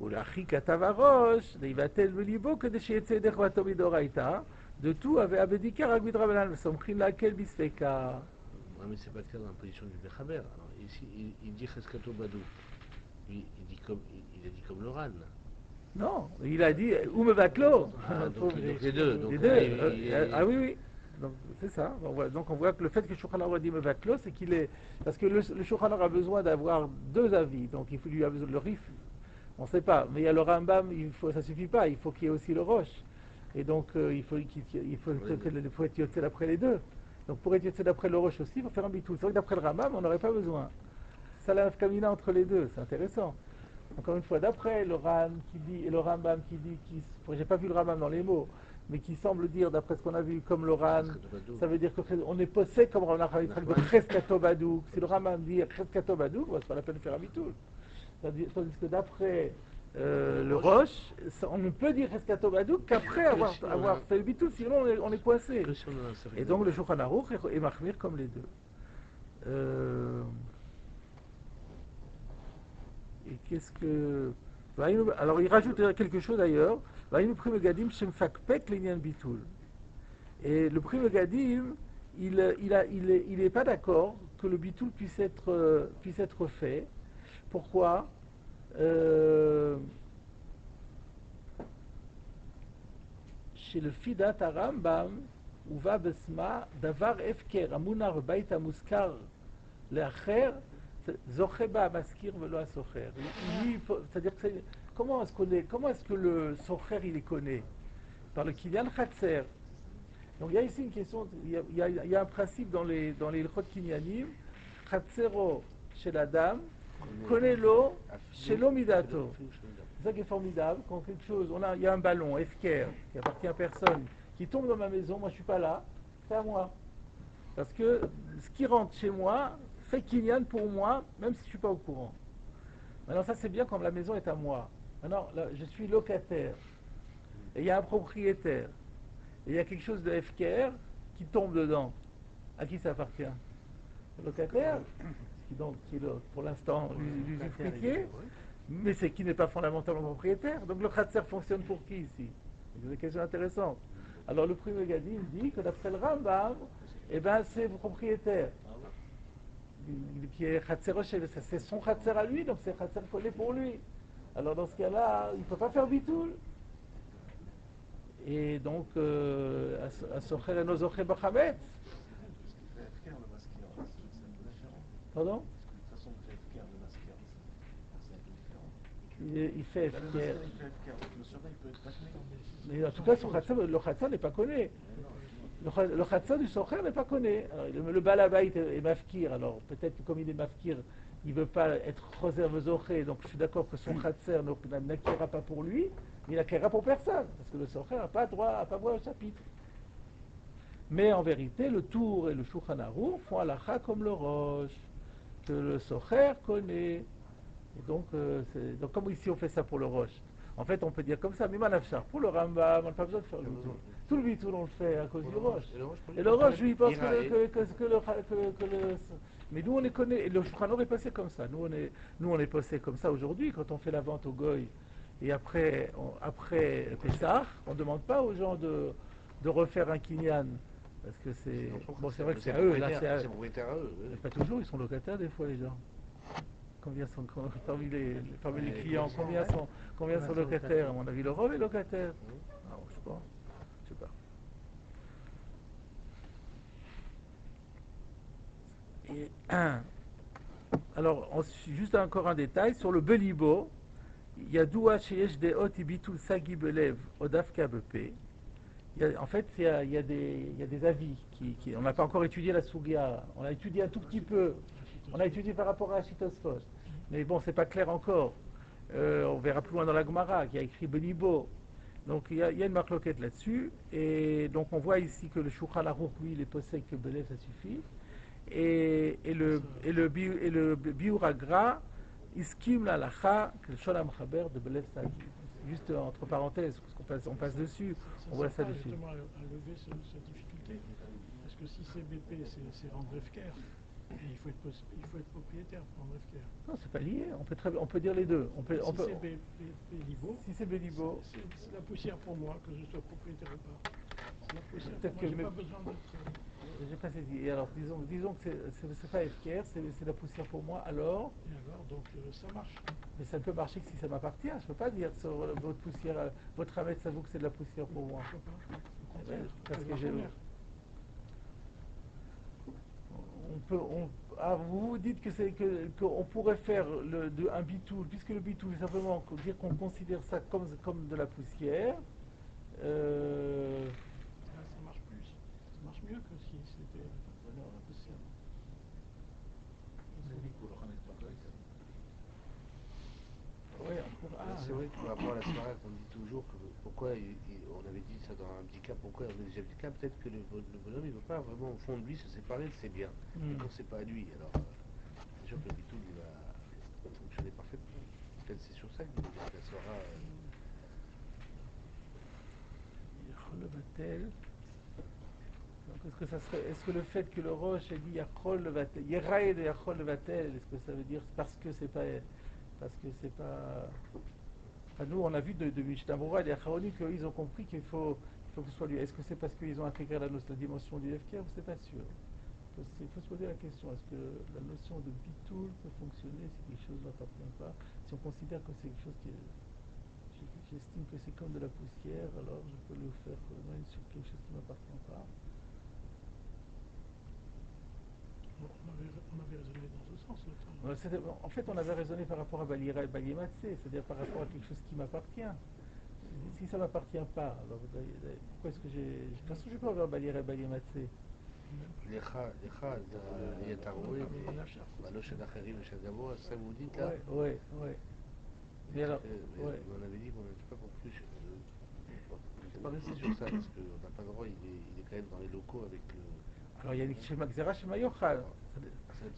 ולאחי כתב הראש, להיבטל בליבו כדי שיצא ידי חובתו מדאורייתא, דתו והבדיקה רק מדרבנן וסומכים להקל בספקה. Mais c'est pas clair dans la position du Mechaber. Alors ici, il dit Cheskato Badou. Il a dit comme le Ran. Non, il a dit ou me vatlo. Donc les deux. Donc, ah oui. Donc c'est ça. Donc on voit que le fait que Shulchan Arour a dit me vatlo, c'est qu'il est parce que le Shulchan Arour a besoin d'avoir deux avis. Donc il faut lui avoir besoin de le rif. On ne sait pas, mais il y a le Rambam, ça ne suffit pas, il faut qu'il y ait aussi le Roche. Et donc il faut être yotzé d'après les deux. Donc pour être yotzé d'après le Roche aussi, il faut faire un bitoul. C'est vrai que d'après le Rambam, on n'aurait pas besoin. Ça la kamina entre les deux, c'est intéressant. Encore une fois, d'après le Ran qui dit, et le Rambam qui dit, j'ai pas vu le Rambam dans les mots, mais qui semble dire, d'après ce qu'on a vu, comme le Ran, ça veut dire qu'on est possède comme Rav Nachman de Cheskato Badouk. Si le Rambam dit Cheskato Badouk, c'est pas la peine de faire un bitoul. Tandis que d'après le Roche, on ne peut dire Cheskato Badouk qu'après avoir fait le bitoul, sinon on est coincé. Et donc le Shulchan Arour est machmir comme les deux. Et qu'est-ce que... Alors il rajoute quelque chose d'ailleurs. Et le Prime Gadim, il n'est pas d'accord que le bitoul puisse être fait. Pourquoi? Chez le Fidat Rambam, où va Besma, Davar Efker, Amunar Baita Muskar, Leacher, Zocheba Maskir Velo Asocher. C'est-à-dire que comment est-ce que le Socher il les connaît? Par le Kinyan Khatser. Donc il y a ici une question, il y a un principe dans les Ilchot Kinyanim, Khatsero chez la dame, connaît-lo chez l'omidato. C'est ça qui est formidable, quand quelque chose, il y a un ballon, Efker, qui appartient à personne, qui tombe dans ma maison, moi je suis pas là, c'est à moi. Parce que ce qui rentre chez moi, fait kinyan pour moi, même si je suis pas au courant. Maintenant ça c'est bien quand la maison est à moi. Maintenant là, je suis locataire, et il y a un propriétaire, et il y a quelque chose de Efker qui tombe dedans. À qui ça appartient? le locataire, qui est pour l'instant l'usufruitier, mais c'est qui n'est pas fondamentalement propriétaire. Donc le khatser fonctionne pour qui ici? C'est une question intéressante. Alors le Pri Megadim dit que d'après le Rambam, eh ben, c'est propriétaire. Qui est khatser Rocher, c'est son khatser à lui, donc c'est khatser collé pour lui. Alors dans ce cas-là, il ne peut pas faire bitoul. Et donc, à Socher et Nozocher Bachametz. Pardon? De toute façon, il fait FKR de Masker, c'est un peu différent. Il fait Le FKR. Masker, il fait FKR, donc le Socher, il peut être bâclé. Mais en tout cas, le khatser n'est pas connu. Le khatser du Socher n'est pas connu. Le Balabait est mafkir, alors peut-être que comme il est mafkir, il ne veut pas être réserve Zoché, donc je suis d'accord que son khatser n'acquérera pas pour lui, mais il acquérera pour personne, parce que le Socher n'a pas droit à pas voir au chapitre. Mais en vérité, le Tour et le Shulchan Aruch font halakha comme le Roche, que le Socher connaît. Et donc, donc, comme ici on fait ça pour le Roche, en fait on peut dire comme ça, mais Manafchar, pour le Rambam, on n'a pas besoin de faire le bitoul. Tout le bitoul on le fait à cause du Roche. Et le Roche, lui, il pense que le. Mais nous on est connaît, et le Shulchan Aruch est passé comme ça. Nous on est passé comme ça aujourd'hui, quand on fait la vente au Goy, et après Pessah, on ne demande pas aux gens de refaire un kinyan. Parce que c'est. Bon, c'est vrai que c'est à eux, là c'est à eux. Mais pas toujours, ils sont locataires des fois, les gens. Combien sont parmi les clients, combien sont locataires? À mon avis, le rôle est locataire. Non, je sais pas. Et, alors, juste encore un détail sur le Belibo. Il y a Doua Sheyesh Deot Ibitul Sagi Belev Odafka Bepe. En fait, il y a des avis. On n'a pas encore étudié la Sugia. On a étudié un tout petit peu. On a étudié par rapport à Achitosphos. Mais bon, c'est pas clair encore. On verra plus loin dans la Gemara, qui a écrit Benibo. Donc il y a une marloquette là-dessus. Et donc on voit ici que le Shulchan Aruch, lui, il est possède que Belev, ça suffit. Et le Biur Agra, Iskim la Lacha, que le Sholam Chaber de Belev Sagi. Juste entre parenthèses, parce qu'on passe dessus, on voit ça dessus. Justement à lever cette difficulté, parce que si c'est BP, c'est rendre FKR, et il faut être propriétaire pour rendre FKR. Non, c'est pas lié, on peut dire les deux. C'est Bélibo, si c'est Bélibo, c'est la poussière pour moi, que je sois propriétaire ou pas. C'est la poussière peut-être pour moi, que j'ai pas besoin d'être... J'ai pas saisi. Et alors, disons que c'est pas FKR, c'est la poussière pour moi, alors. Et alors, donc ça marche. Mais ça ne peut marcher que si ça m'appartient. Je ne peux pas dire sur votre poussière, votre ramette, ça vaut que c'est de la poussière pour moi. Parce que vous dites qu'on pourrait faire un bitoul, puisque le bitoul, c'est simplement dire qu'on considère ça comme de la poussière. Ça marche plus. Ça marche mieux que si c'était la poussière. C'est vrai que par rapport à la soirée, on dit toujours que pourquoi on avait dit ça dans un handicap, pourquoi on a des handicaps, peut-être que le bonhomme il ne veut pas vraiment au fond de lui se séparer de ses biens. Et quand c'est pas à lui, alors c'est sûr que le bitoul il va fonctionner parfaitement. Peut-être c'est sur ça que la soirée. Le batel. Est-ce que le fait que le roche ait dit Yachol le vatel, Yeraïd et Yachol le vatel, est-ce que ça veut dire parce que c'est pas. Enfin, nous, on a vu de Mishnah Berurah et des Acharonim qu'ils ont compris qu'il faut que ce soit lui. Est-ce que c'est parce qu'ils ont intégré la dimension du FKR ou c'est pas sûr? Il faut se poser la question, est-ce que la notion de bitoul peut fonctionner si quelque chose n'appartient pas? Si on considère que c'est quelque chose qui est. J'estime que c'est comme de la poussière, alors je peux le faire sur quelque chose qui ne m'appartient pas. On avait raisonné dans ce sens. En fait, on avait raisonné par rapport à Balira et Baliematsé, c'est-à-dire par rapport à quelque chose qui m'appartient. Si ça ne m'appartient pas, alors pourquoi est-ce que j'ai. De toute façon, je peux avoir Balira et Baliematsé. Lecha, Yataroué, Baloche Dacherim, Chagabo, ça vous dites là? Ouais. Mais alors, on avait dit qu'on n'était pas compris. Je ne pas resté sur ça, parce qu'on n'a pas le droit, il est quand même dans les locaux avec le. Alors il y a Shema Xera, Shema Yochal. C'est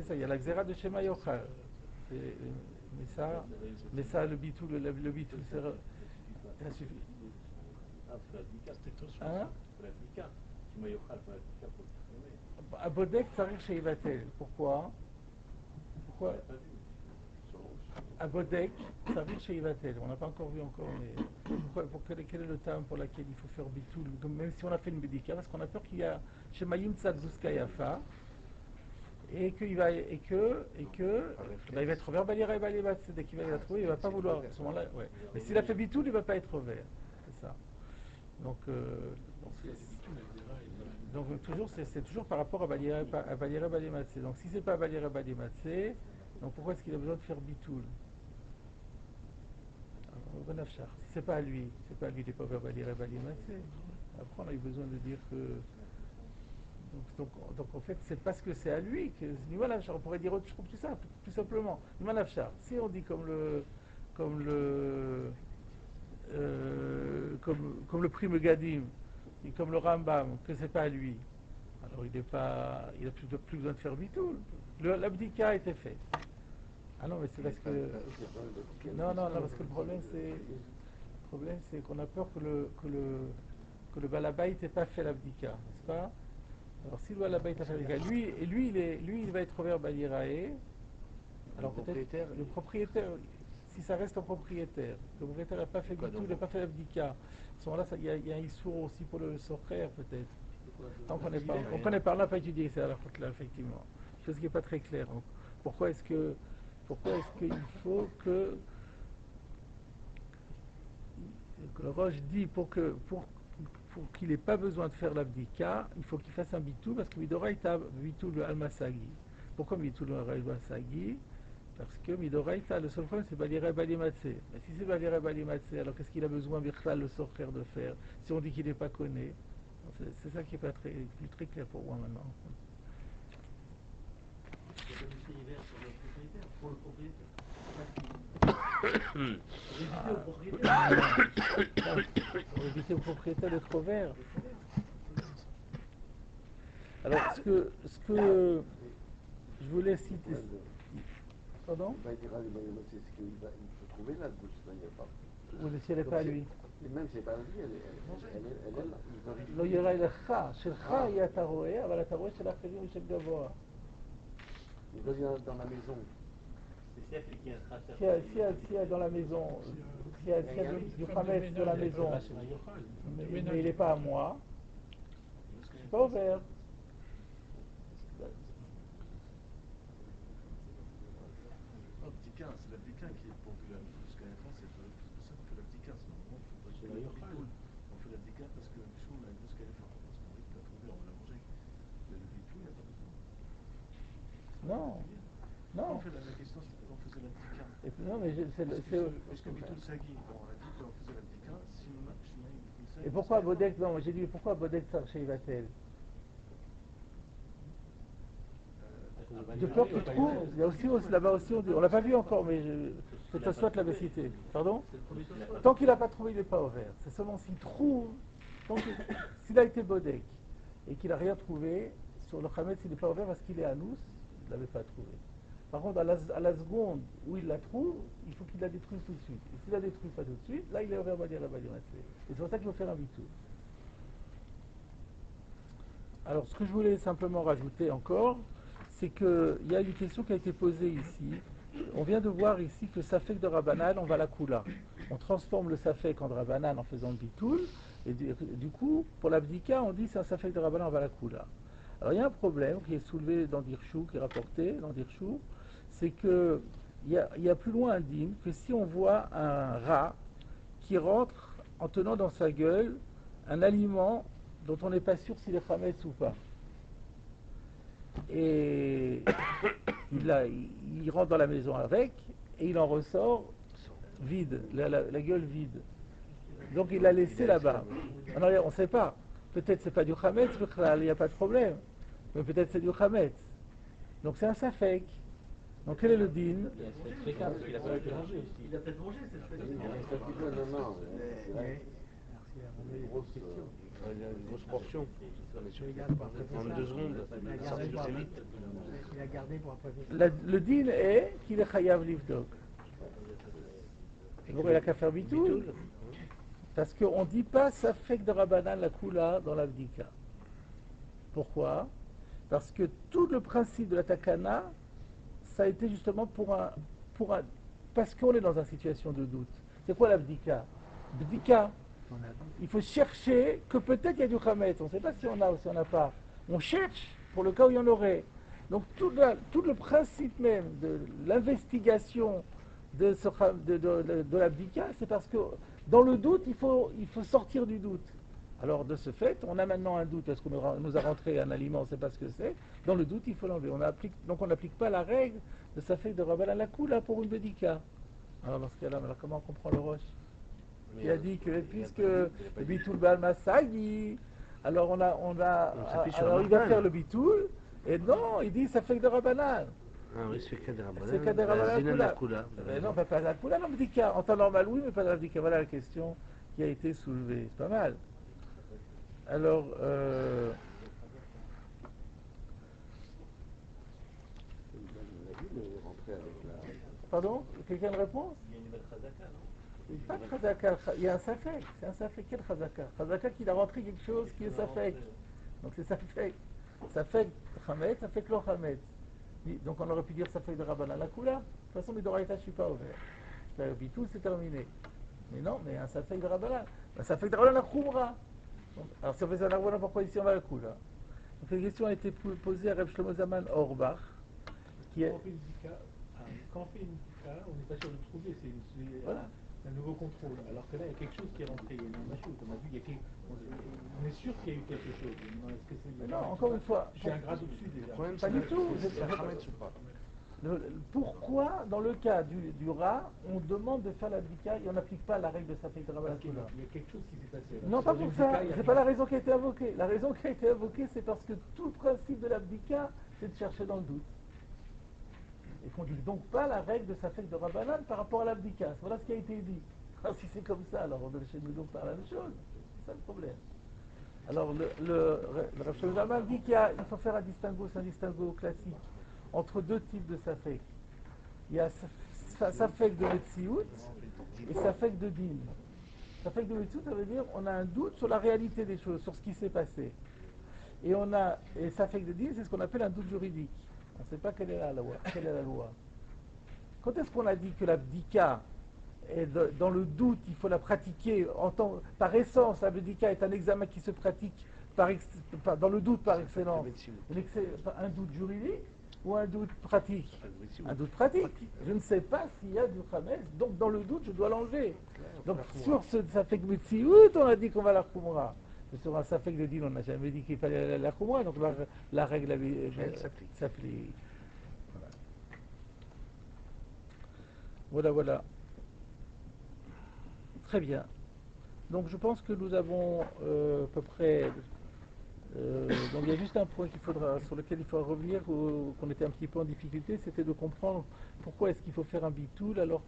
ça, il y a la Xera de Shema Yochal. Mais ça, le bitou, c'est. Ça suffit. Ah, c'est la Bika. Hein? C'est la Bika. מה יאכל מהבדיקה pour le fumer. הבודק צריך שיבטל. pourquoi? הבודק צריך שיבטל. On n'a pas encore vu encore, mais quel est le terme pour lequel il faut faire bitoul, même si on a fait une bédika, parce qu'on a peur qu'il y a chez Mayim Tzad Zuskayafa, et qu'il va, il va être ouvert, dès qu'il va la trouver, il ne va pas vouloir. À ce moment-là, ouais. Mais s'il a fait bitoul, il ne va pas être ouvert. C'est ça. Donc toujours, c'est toujours par rapport à Balira Balimatsé. Donc si c'est pas Balira Balimatsé, donc pourquoi est-ce qu'il a besoin de faire bitoul? Si c'est pas à lui, il n'est pas ouvert Balira Balimatsé. Après on a eu besoin de dire que donc en fait c'est parce que c'est à lui que on pourrait dire autre chose tout simplement. Si on dit comme le Prime Gadim et comme le Rambam que c'est pas à lui, alors il a plus besoin de faire bitoul. L'abdika a été fait. Ah non, mais c'est parce que non, parce que le problème c'est qu'on a peur que le Balabait n'ait pas fait l'abdika, n'est-ce pas? Alors si le Balabait a fait l'abdika, lui il va être ouvert Balirae. Alors peut-être le propriétaire, si ça reste un propriétaire, le propriétaire n'a pas fait bitoul, il n'a pas fait l'abdika. À ce moment-là, il y a un issour aussi pour le sorcher peut-être. Tant qu'on ne connaît pas, on n'a pas étudié ça à la faute là, effectivement. Chose qui n'est pas très claire. Donc, pourquoi est-ce qu'il faut que le Roche dit pour qu'il n'ait pas besoin de faire l'abdika, il faut qu'il fasse un bitou, parce que Midoraita bitou le al-Masagi. Pourquoi bitou le al-Masagi? Parce que Midoraita, le seul problème c'est Balira Balimatsé. Mais si c'est Balira Balimatsé, alors qu'est-ce qu'il a besoin le sortir de faire si on dit qu'il n'est pas connu? C'est ça qui n'est pas plus très clair pour moi maintenant. Pour le propriétaire. Pour éviter au propriétaire d'être ouvert. Alors, ce que je voulais citer. Pardon? Il faut trouver là, de toute manière pas. Ou si elle n'est pas à lui. Et même si elle n'est pas à lui, elle לא יראה לך, שלך יהיה אתה רואה, אבל אתה רואה של האחרים של גבוה. Il revient dans la maison. S'il y a dans la maison, s'il y a du Hametz de la maison, mais il n'est pas à moi, je ne suis pas ouvert. L'abdika, c'est l'abdika qui est pourvu là. Jusqu'à la fin, c'est pour ça qu'on fait l'abdika. C'est normalement, on fait l'abdika parce que le chou, on a jusqu'à la fin. Parce qu'on dit que la trouvé, on va la manger. Le bitou, il n'y a pas besoin. Non. On fait la question, c'est qu'on faisait l'abdika. Non, mais Puisque bitou Sagi, on a dit qu'on faisait l'abdika. Et pourquoi Bodek, non, j'ai dit pourquoi Bodek chez Vatel? De peur qu'il trouve, il y a aussi là-bas aussi, on l'a pas vu encore, mais c'est soit l'avait cité. Pardon? Tant qu'il n'a pas trouvé, il n'est pas ouvert. C'est seulement s'il trouve, s'il a été Bodek et qu'il n'a rien trouvé, sur le Hametz, il n'est pas ouvert parce qu'il est à nous, il ne l'avait pas trouvé. Par contre, à la seconde où il la trouve, il faut qu'il la détruise tout de suite. Et s'il la détruit pas tout de suite, là il est ouvert Badir la Balimatsé. Et c'est pour ça qu'il faut faire un bitou. Alors, ce que je voulais simplement rajouter encore, c'est qu'il y a une question qui a été posée ici. On vient de voir ici que Safek de Rabbanan, on va la Kula. On transforme le Safek en Rabbanan en faisant le bitoul. Et du coup, pour l'abdika, on dit c'est un Safek de Rabbanan, on va la Kula. Alors, il y a un problème qui est soulevé dans Dirchou, qui est rapporté dans Dirchou, c'est qu'il y a plus loin un dîme que si on voit un rat qui rentre en tenant dans sa gueule un aliment dont on n'est pas sûr s'il est Hametz ou pas. Et il rentre dans la maison avec et il en ressort vide, la gueule vide. Donc il l'a laissé là-bas. Alors, on ne sait pas. Peut-être c'est pas du Hametz, il n'y a pas de problème. Mais peut-être c'est du Hametz. Donc c'est un Safek. Donc quel est le din? Il a peut-être mangé cette fois-ci. Non. Il y a une grosse portion. En 2 secondes, ça sortit très vite. Il a gardé pour après. Le din est qu'il est chayav livdok. Il a qu'à faire bitoul. Parce qu'on ne dit pas Safek de Rabbanan la Kula dans l'abdika. Pourquoi? Parce que tout le principe de la takana, ça a été justement parce qu'on est dans une situation de doute. C'est quoi la bdika? Bdika, il faut chercher que peut-être il y a du khamet. On ne sait pas si on a ou si on n'a pas. On cherche pour le cas où il y en aurait. Donc tout le principe même de l'investigation de la bdika, c'est parce que dans le doute, il faut sortir du doute. Alors de ce fait, on a maintenant un doute, parce qu'on nous a rentré un aliment, on ne sait pas ce que c'est. Dans le doute, il faut l'enlever. Donc on n'applique pas la règle de Safek de Rabbanan la Kula pour une bédika. Alors dans ce cas-là, comment on comprend le Roche qui a dit que puisque le Bitoul Baal Masagi, alors alors il va faire le Bitoul, et non, il dit Safek de Rabbanan. Ah oui, c'est Safek de Rabbanan. C'est Safek de Rabbanan la Kula. Non, pas la Kula, non, bédika. En temps normal, oui, mais pas la bédika. Voilà la question qui a été soulevée. C'est pas mal. Alors, pardon, quelqu'un me répond? Il y a une nouvelle Khazaka, non? Pas de Khazaka, il y a un Safek. C'est un Safek. Quel Khazaka? Khazaka qui a rentré quelque chose qui est Safek. Donc c'est Safek. Safek Khamet, Safek lo Khamet. Donc on aurait pu dire Safek de Rabbanan la Kula. De toute façon, les Doraïta, je ne suis pas ouvert. Le Bitou, c'est terminé. Mais non, mais un Safek de Rabbanan. Un Safek de Rabbanan la Khumra. Alors si on fait ça, voilà pourquoi ici on va la Kula. Donc la question a été posée à Reb Shlomo Zaman Orbach. Quand on fait une bdika, on n'est pas sûr de trouver, c'est un nouveau contrôle. Alors que là, il y a quelque chose qui est rentré, il y a une machoute, on a vu, on est sûr qu'il y a eu quelque chose. Est-ce que c'est non, encore une fois, j'ai un grade au-dessus déjà. Pas du tout. Pourquoi, dans le cas du rat, on demande de faire la bdika et on n'applique pas la règle de Safek de Rabbanan? Il y a quelque chose qui s'est passé. Non, pas pour ça. C'est pas la raison qui a été invoquée. La raison qui a été invoquée, c'est parce que tout le principe de la bdika, c'est de chercher dans le doute. Et qu'on ne dit donc pas la règle de Safek de Rabbanan par rapport à l'abdika. Voilà ce qui a été dit. Alors si c'est comme ça, alors on ne chez nous donc pas la même chose. C'est ça le problème. Alors le Rav Shlomo Zalman dit qu'il faut faire un distinguo classique entre deux types de Safek. Il y a Safek de Metsiout et Safek de Din. Safek de Metsiout, ça veut dire on a un doute sur la réalité des choses, sur ce qui s'est passé. Et Safek de Din, c'est ce qu'on appelle un doute juridique. On ne sait pas quelle est la loi. Quand est-ce qu'on a dit que la bdika est dans le doute, il faut la pratiquer par essence? La bdika est un examen qui se pratique dans le doute par excellence. Un doute juridique ou un doute pratique? Un doute pratique. Je ne sais pas s'il y a du khames, donc dans le doute, je dois l'enlever. Donc sur ce Safek Metsiout, on a dit qu'on va la khumra. Sur un Safek de Din, on n'a jamais dit qu'il fallait la khumra, donc la règle s'applique. Voilà. Très bien. Donc je pense que nous avons à peu près... donc il y a juste un point sur lequel il faut revenir, qu'on était un petit peu en difficulté, c'était de comprendre pourquoi est-ce qu'il faut faire un bitoul alors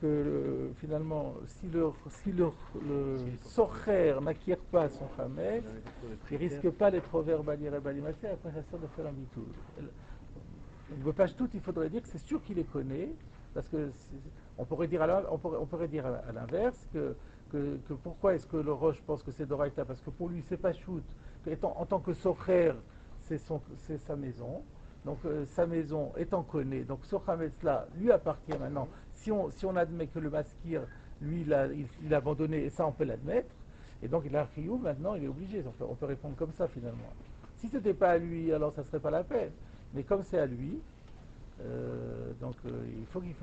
que finalement, si le socher n'acquiert pas son khamet, il risque pas d'être overbali et balimaté, après ça sert de faire un bitoul. Le page tout, il faudrait dire que c'est sûr qu'il les connaît, parce que on pourrait dire à l'inverse que pourquoi est-ce que le Roche pense que c'est Doraïta? Parce que pour lui, c'est pas shoot. En tant que Socher, c'est sa maison. Donc sa maison étant connue. Donc Sochametzla lui appartient maintenant. Si on admet que le Maskir, lui, il a abandonné, et ça on peut l'admettre, et donc il a Riyou, maintenant il est obligé. On peut répondre comme ça finalement. Si ce n'était pas à lui, alors ça ne serait pas la peine. Mais comme c'est à lui, il faut qu'il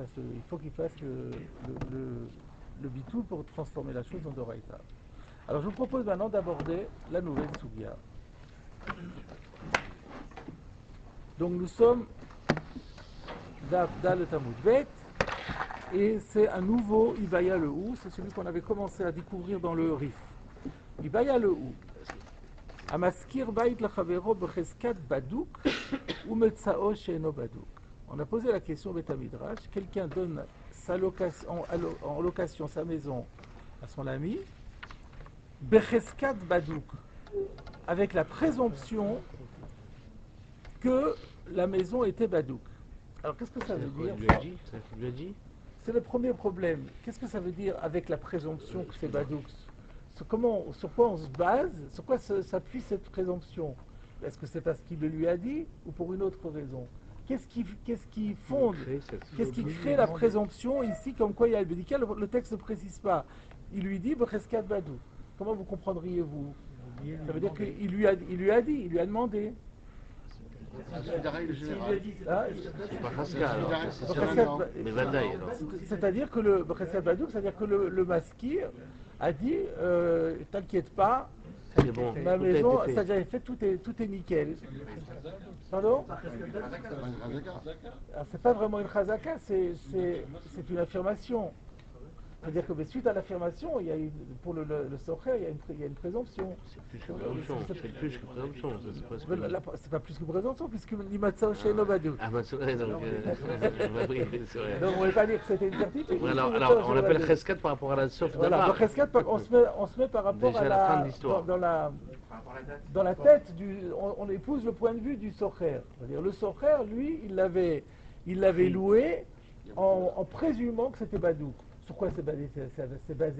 fasse le bitou pour transformer la chose en Doraïta. Alors je vous propose maintenant d'aborder la nouvelle Sugia. Donc nous sommes dans le Talmud Bet, et c'est un nouveau Ibaya le Hou, c'est celui qu'on avait commencé à découvrir dans le Rif. Ibaya le Hou. Amaskir Bait Lachavero Becheskat Badouk ou Metzao Sheeno Badouk. On a posé la question au Beth Midrash, quelqu'un donne en location sa maison à son ami, Becheskat Badouk, avec la présomption que la maison était Badouk. Alors qu'est-ce que ça veut dire? C'est le premier problème. Qu'est-ce que ça veut dire avec la présomption que c'est Badouk? sur quoi on se base, sur quoi s'appuie cette présomption? Est-ce que c'est parce qu'il le lui a dit ou pour une autre raison? Qu'est-ce qui fonde, qu'est-ce qui crée la présomption ici comme quoi il y a le médical? Le texte ne précise pas. Il lui dit Breskat Badou. Comment vous comprendriez-vous? Ça veut dire qu'il lui a dit, il lui a demandé. C'est pas Chaska alors, c'est mais Vadaï alors. C'est-à-dire que le Breskat Badou, c'est-à-dire que le maskir a dit t'inquiète pas, C'est bon, ma tout a maison, été ça a fait. déjà fait, tout est nickel. Pardon? Alors, c'est pas vraiment une chazaka, c'est une affirmation. C'est-à-dire que suite à l'affirmation, pour le socher, il y a une présomption. C'est plus que présomption, c'est plus que présomption. C'est pas plus que présomption, puisque l'imatsao chez Nobadou. Ah bah c'est vrai, donc oui, c'est vrai. Donc on ne voulait pas dire que c'était une certitude. Alors on appelle Cheskat par rapport à la sauf voilà, d'abord. Cheskat, on se met par rapport Déjà à la fin de l'histoire. dans la tête on épouse le point de vue du socher. C'est-à-dire le socher, lui, il l'avait loué en présumant que c'était Badou. Sur quoi s'est basée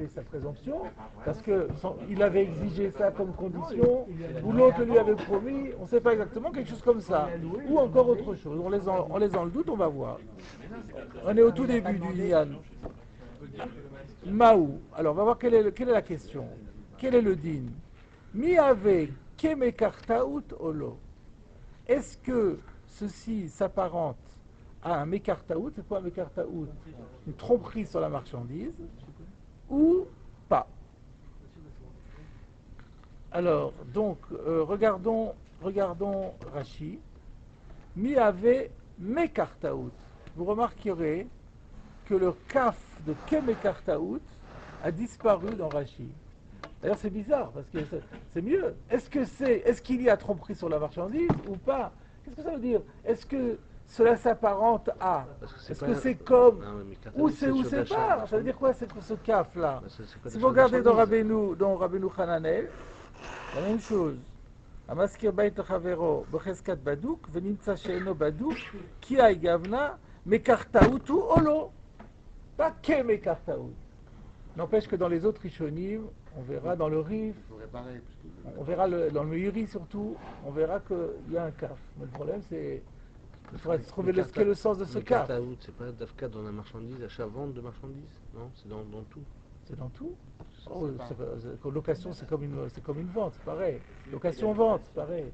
sa présomption? Parce qu'il avait exigé ça comme condition, ou l'autre lui avait promis, on ne sait pas exactement, quelque chose comme ça, ou encore autre chose. On les dans le doute, on va voir. On est au tout début du Nian. Maou. Alors, on va voir quelle est la question. Quel est le din? Mi ave kemekartaout olo. Est-ce que ceci s'apparente à un mekartaout? C'est quoi un mekartaout? Une tromperie sur la marchandise ou pas? Alors, donc, regardons Rashi. Mi ave mekartaout. Vous remarquerez que le kaf de kemekartaout a disparu dans Rashi. D'ailleurs, c'est bizarre parce que c'est mieux. Est-ce qu'il y a tromperie sur la marchandise ou pas? Qu'est-ce que ça veut dire? Est-ce que cela s'apparente à? Est-ce que c'est comme? Ou c'est pas? Ça veut dire quoi ce kaf là? Si vous regardez dans Rabbeinu Hananel, la même chose. Amaskir bait chavero becheskat badouk venimtsa she'eno badouk ki ay gavna mekartaout ou olo. Pas ke mekartaout. N'empêche que dans les autres Rishonim, on verra dans le Rif, on verra dans le Yuri surtout, on verra qu'il y a un kaf. Mais le problème c'est il faudrait trouver ce qu'est le sens de ce kaf. C'est pas d'afka dans la marchandise, achat-vente de marchandises? Non, c'est dans tout. C'est dans tout? Location c'est comme une vente, c'est pareil. Location-vente, c'est pareil.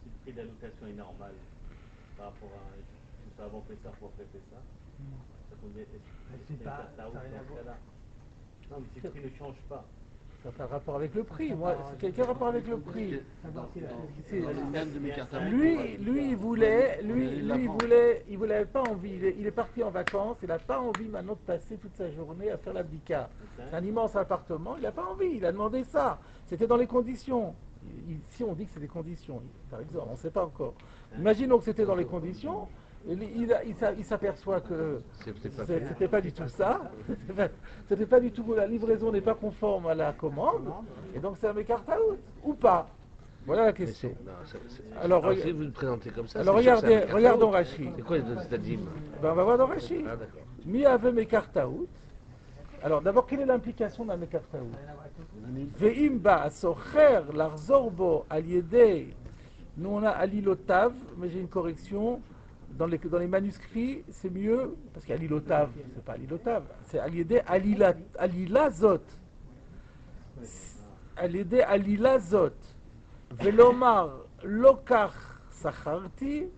Si le prix de la location est normal par rapport à tout ça avant Pessah, pour après Pessah, ça convient. C'est pas. Ça n'a rien à voir. Non, mais si le prix ne change pas. Ça n'a pas rapport avec le prix. Moi, c'est quel rapport avec le prix? Lui, il voulait pas envie. Il est parti en vacances. Il n'a pas envie maintenant de passer toute sa journée à faire l'abdika. C'est un immense appartement. Il n'a pas envie. Il a demandé ça. C'était dans les conditions. Si on dit que c'est des conditions, par exemple, on ne sait pas encore. Imaginons que c'était dans les conditions. Il s'aperçoit que c'était pas du tout ça. C'était pas du tout, la livraison n'est pas conforme à la commande, et donc c'est un mekartaout ou pas? Voilà la question. Alors si vous le présentez comme ça. Alors regardons Rashi. C'est quoi les Stadim? On va voir dans Rashi. Ah d'accord. Mi ave mekartaout. Alors d'abord, quelle est l'implication d'un mekartaout? Ve'im ba socher l'arzorbo aliede. Nous on a alilotav, mais j'ai une correction. Dans les manuscrits, c'est mieux, parce qu'alilotav, c'est pas alilotav, c'est aliede alilazot. Aliede alilazot. Velomar lokach sacharti,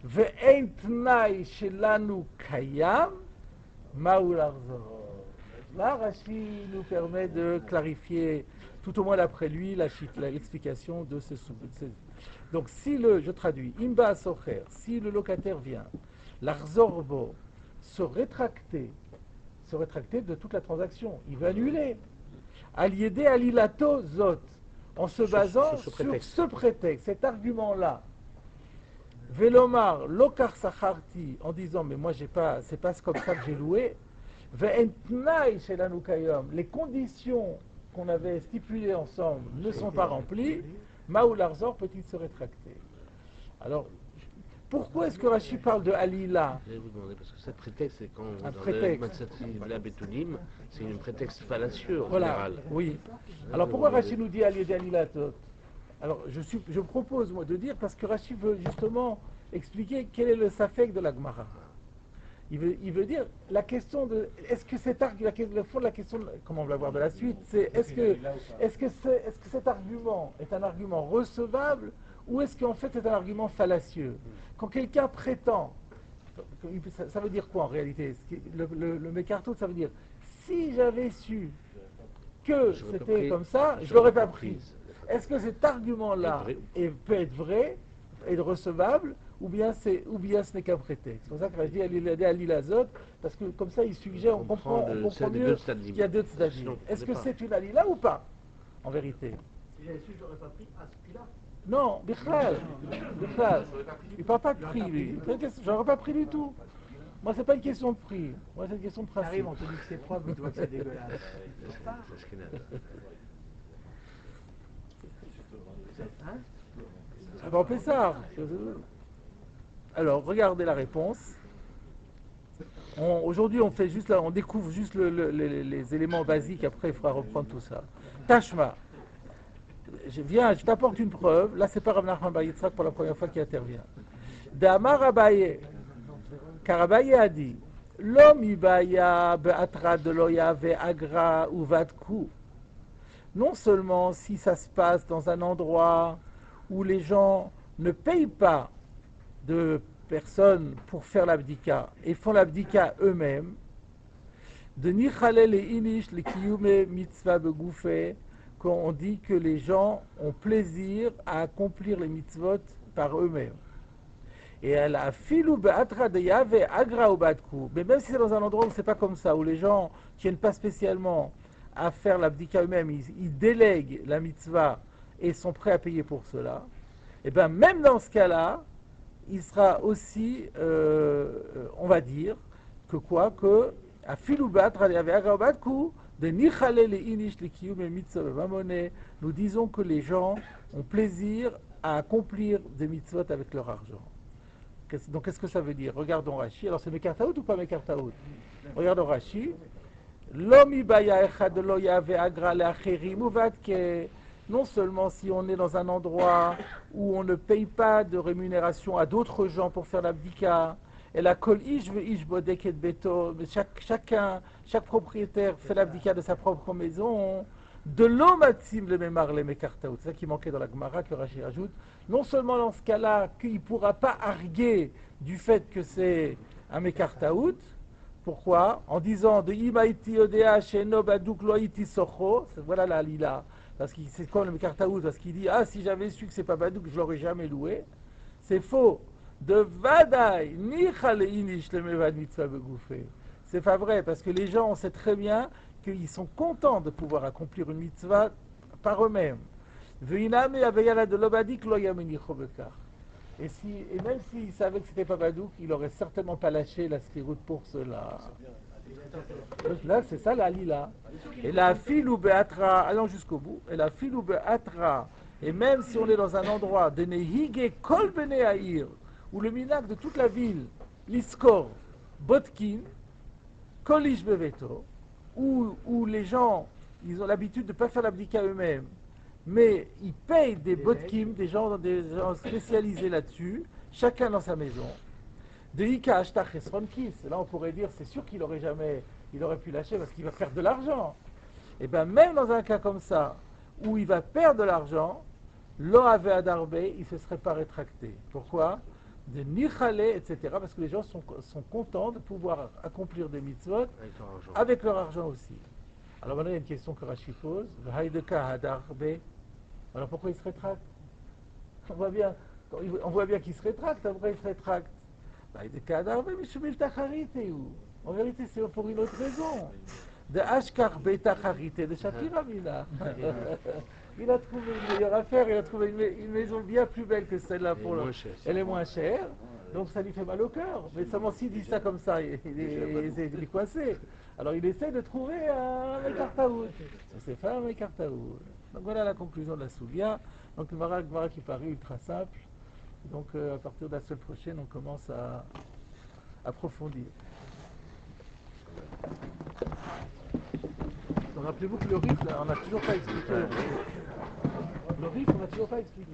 ve'en tnai shelanu kayam, ma'ul arzor. Là, Rashi nous permet de clarifier, tout au moins d'après lui, l'explication de ce donc je traduis, Imba Socher, si le locataire vient, l'Arzorbo, se rétracter de toute la transaction, il veut annuler. Aliédé alilato zot, en se basant sur ce prétexte, cet argument-là. Velomar lokar sacharti, en disant mais moi c'est pas comme ça que j'ai loué. Ve'entnai chez l'anukayom, les conditions qu'on avait stipulées ensemble ne sont pas remplies. Maoul Arzor peut-il se rétracter? Alors, Pourquoi est-ce que Rashi parle de Alila? Je vais vous demander, parce que ce prétexte, c'est quand Un dans prétexte. le Matsati la Betulim, c'est un prétexte fallacieux en Voilà, général. oui. Alors pourquoi Rashi nous dit Aliyah Alila Tot? Alors je propose moi de dire parce que Rashi veut justement expliquer quel est le safek de la Gemara. Il veut dire la question de est-ce que le fond de la question, comment on va voir de la suite, c'est est-ce que cet argument est un argument recevable ou est-ce qu'en fait c'est un argument fallacieux? Quand quelqu'un prétend, ça veut dire quoi en réalité? Le mécartot, ça veut dire si j'avais su que c'était comme ça, je l'aurais pas pris. Est-ce que cet argument-là peut être vrai, être recevable, ou bien ce n'est qu'un prétexte? C'est pour ça que je dis à l'ilazot, parce que comme ça il suggère, on comprend mieux qu'il y a deux tzaddim. Est-ce que c'est une alila ou pas, en vérité? Si j'avais su, je n'aurais pas pris à ce prix-là. Non, Bichlal. Il ne parle pas de prix, lui. J'aurais pas pris du tout. Moi, c'est pas une question de prix. Moi, c'est une question de principe. Arrive, on te dit que c'est propre, mais toi que c'est dégueulasse. Ah ben, on fait ça. Alors, regardez la réponse. Aujourd'hui, on découvre juste les éléments basiques. Après, il faudra reprendre tout ça. Tashma. Je t'apporte une preuve. Là, c'est pas Rav Nachman bar Yitzhak pour la première fois qui intervient. D'Amar Abaye, car Abaye a dit l'homme ibaya be'atra de loya ve'agra ou vatku. Non seulement si ça se passe dans un endroit où les gens ne payent pas de personnes pour faire l'abdika et font l'abdika eux-mêmes, de nichalel et inish le kiyume mitzvah begoufé, quand on dit que les gens ont plaisir à accomplir les mitzvot par eux-mêmes. Et elle a filou be'atra de yave agra ou batku. Mais même si c'est dans un endroit où c'est pas comme ça, où les gens tiennent pas spécialement à faire l'abdika eux-mêmes, ils délèguent la mitzvah et sont prêts à payer pour cela, et bien même dans ce cas-là, il sera aussi, on va dire, que quoi, que à filou be'atra de yave agra ou batku, de nichalel et inish le kiyum et mitzvah mamone, nous disons que les gens ont plaisir à accomplir des mitzvot avec leur argent. Donc qu'est-ce que ça veut dire? Regardons Rashi. Alors c'est Mekartaout ou pas Mekartaout? Regardons Rashi. Non seulement si on est dans un endroit où on ne paye pas de rémunération à d'autres gens pour faire l'abdika, et la kol ish ve-ish bodek et beto, chaque propriétaire fait l'abdika de sa propre maison, de l'omatzim le mémar le mekartaout. C'est ça qui manquait dans la Gemara que Rashi ajoute. Non seulement dans ce cas-là, qu'il ne pourra pas arguer du fait que c'est un mekartaout. Pourquoi? En disant de imaiti odea sheno badouk loiti socho. Voilà la lila. Parce que c'est comme le mekartaout, parce qu'il dit si j'avais su que c'est pas badouk, je l'aurais jamais loué. C'est faux. De vadaï ni chale inish le mevad mitzvah begoufé. C'est pas vrai, parce que les gens, on sait très bien qu'ils sont contents de pouvoir accomplir une mitzvah par eux-mêmes. Et même s'il savait que c'était pas badouk, il n'aurait certainement pas lâché la sliroute pour cela. Là, c'est ça la lila. Et la file ou be'atra, allons jusqu'au bout, et la file ou be'atra, et même si on est dans un endroit de nehige kol bene haïr, où le minag de toute la ville, l'iskor, botkin, kolish beveto, où les gens, ils ont l'habitude de ne pas faire l'abdika eux-mêmes, mais ils payent des botkim, des gens spécialisés là-dessus, chacun dans sa maison. De Ika Ashtach Esron Kis, là on pourrait dire, c'est sûr qu'il aurait pu lâcher parce qu'il va perdre de l'argent. Et bien même dans un cas comme ça, où il va perdre de l'argent, Lo Ave Adarbe, il ne se serait pas rétracté. Pourquoi? De Nichale, etc. Parce que les gens sont contents de pouvoir accomplir des mitzvot avec leur argent aussi. Alors maintenant il y a une question que Rashi pose. Alors pourquoi il se rétracte? On voit bien qu'il se rétracte. Pourquoi il se rétracte? En vérité c'est pour une autre raison. De Ashkar Beta Charité, de Shapira Mina. Il a trouvé une meilleure affaire, il a trouvé une maison bien plus belle que celle-là. Elle est moins chère, donc ça lui fait mal au cœur. Mais seulement s'il dit ça comme ça, il est coincé. Alors il essaie de trouver un Mekartaout. Ça s'est fait un Mekartaout. Donc voilà la conclusion de la Soulia. Donc le Mara qui paraît ultra simple. Donc à partir de la semaine prochaine, on commence à approfondir. Donc rappelez-vous que le RIF, là, on n'a toujours pas expliqué. Le RIF, on n'a toujours pas expliqué.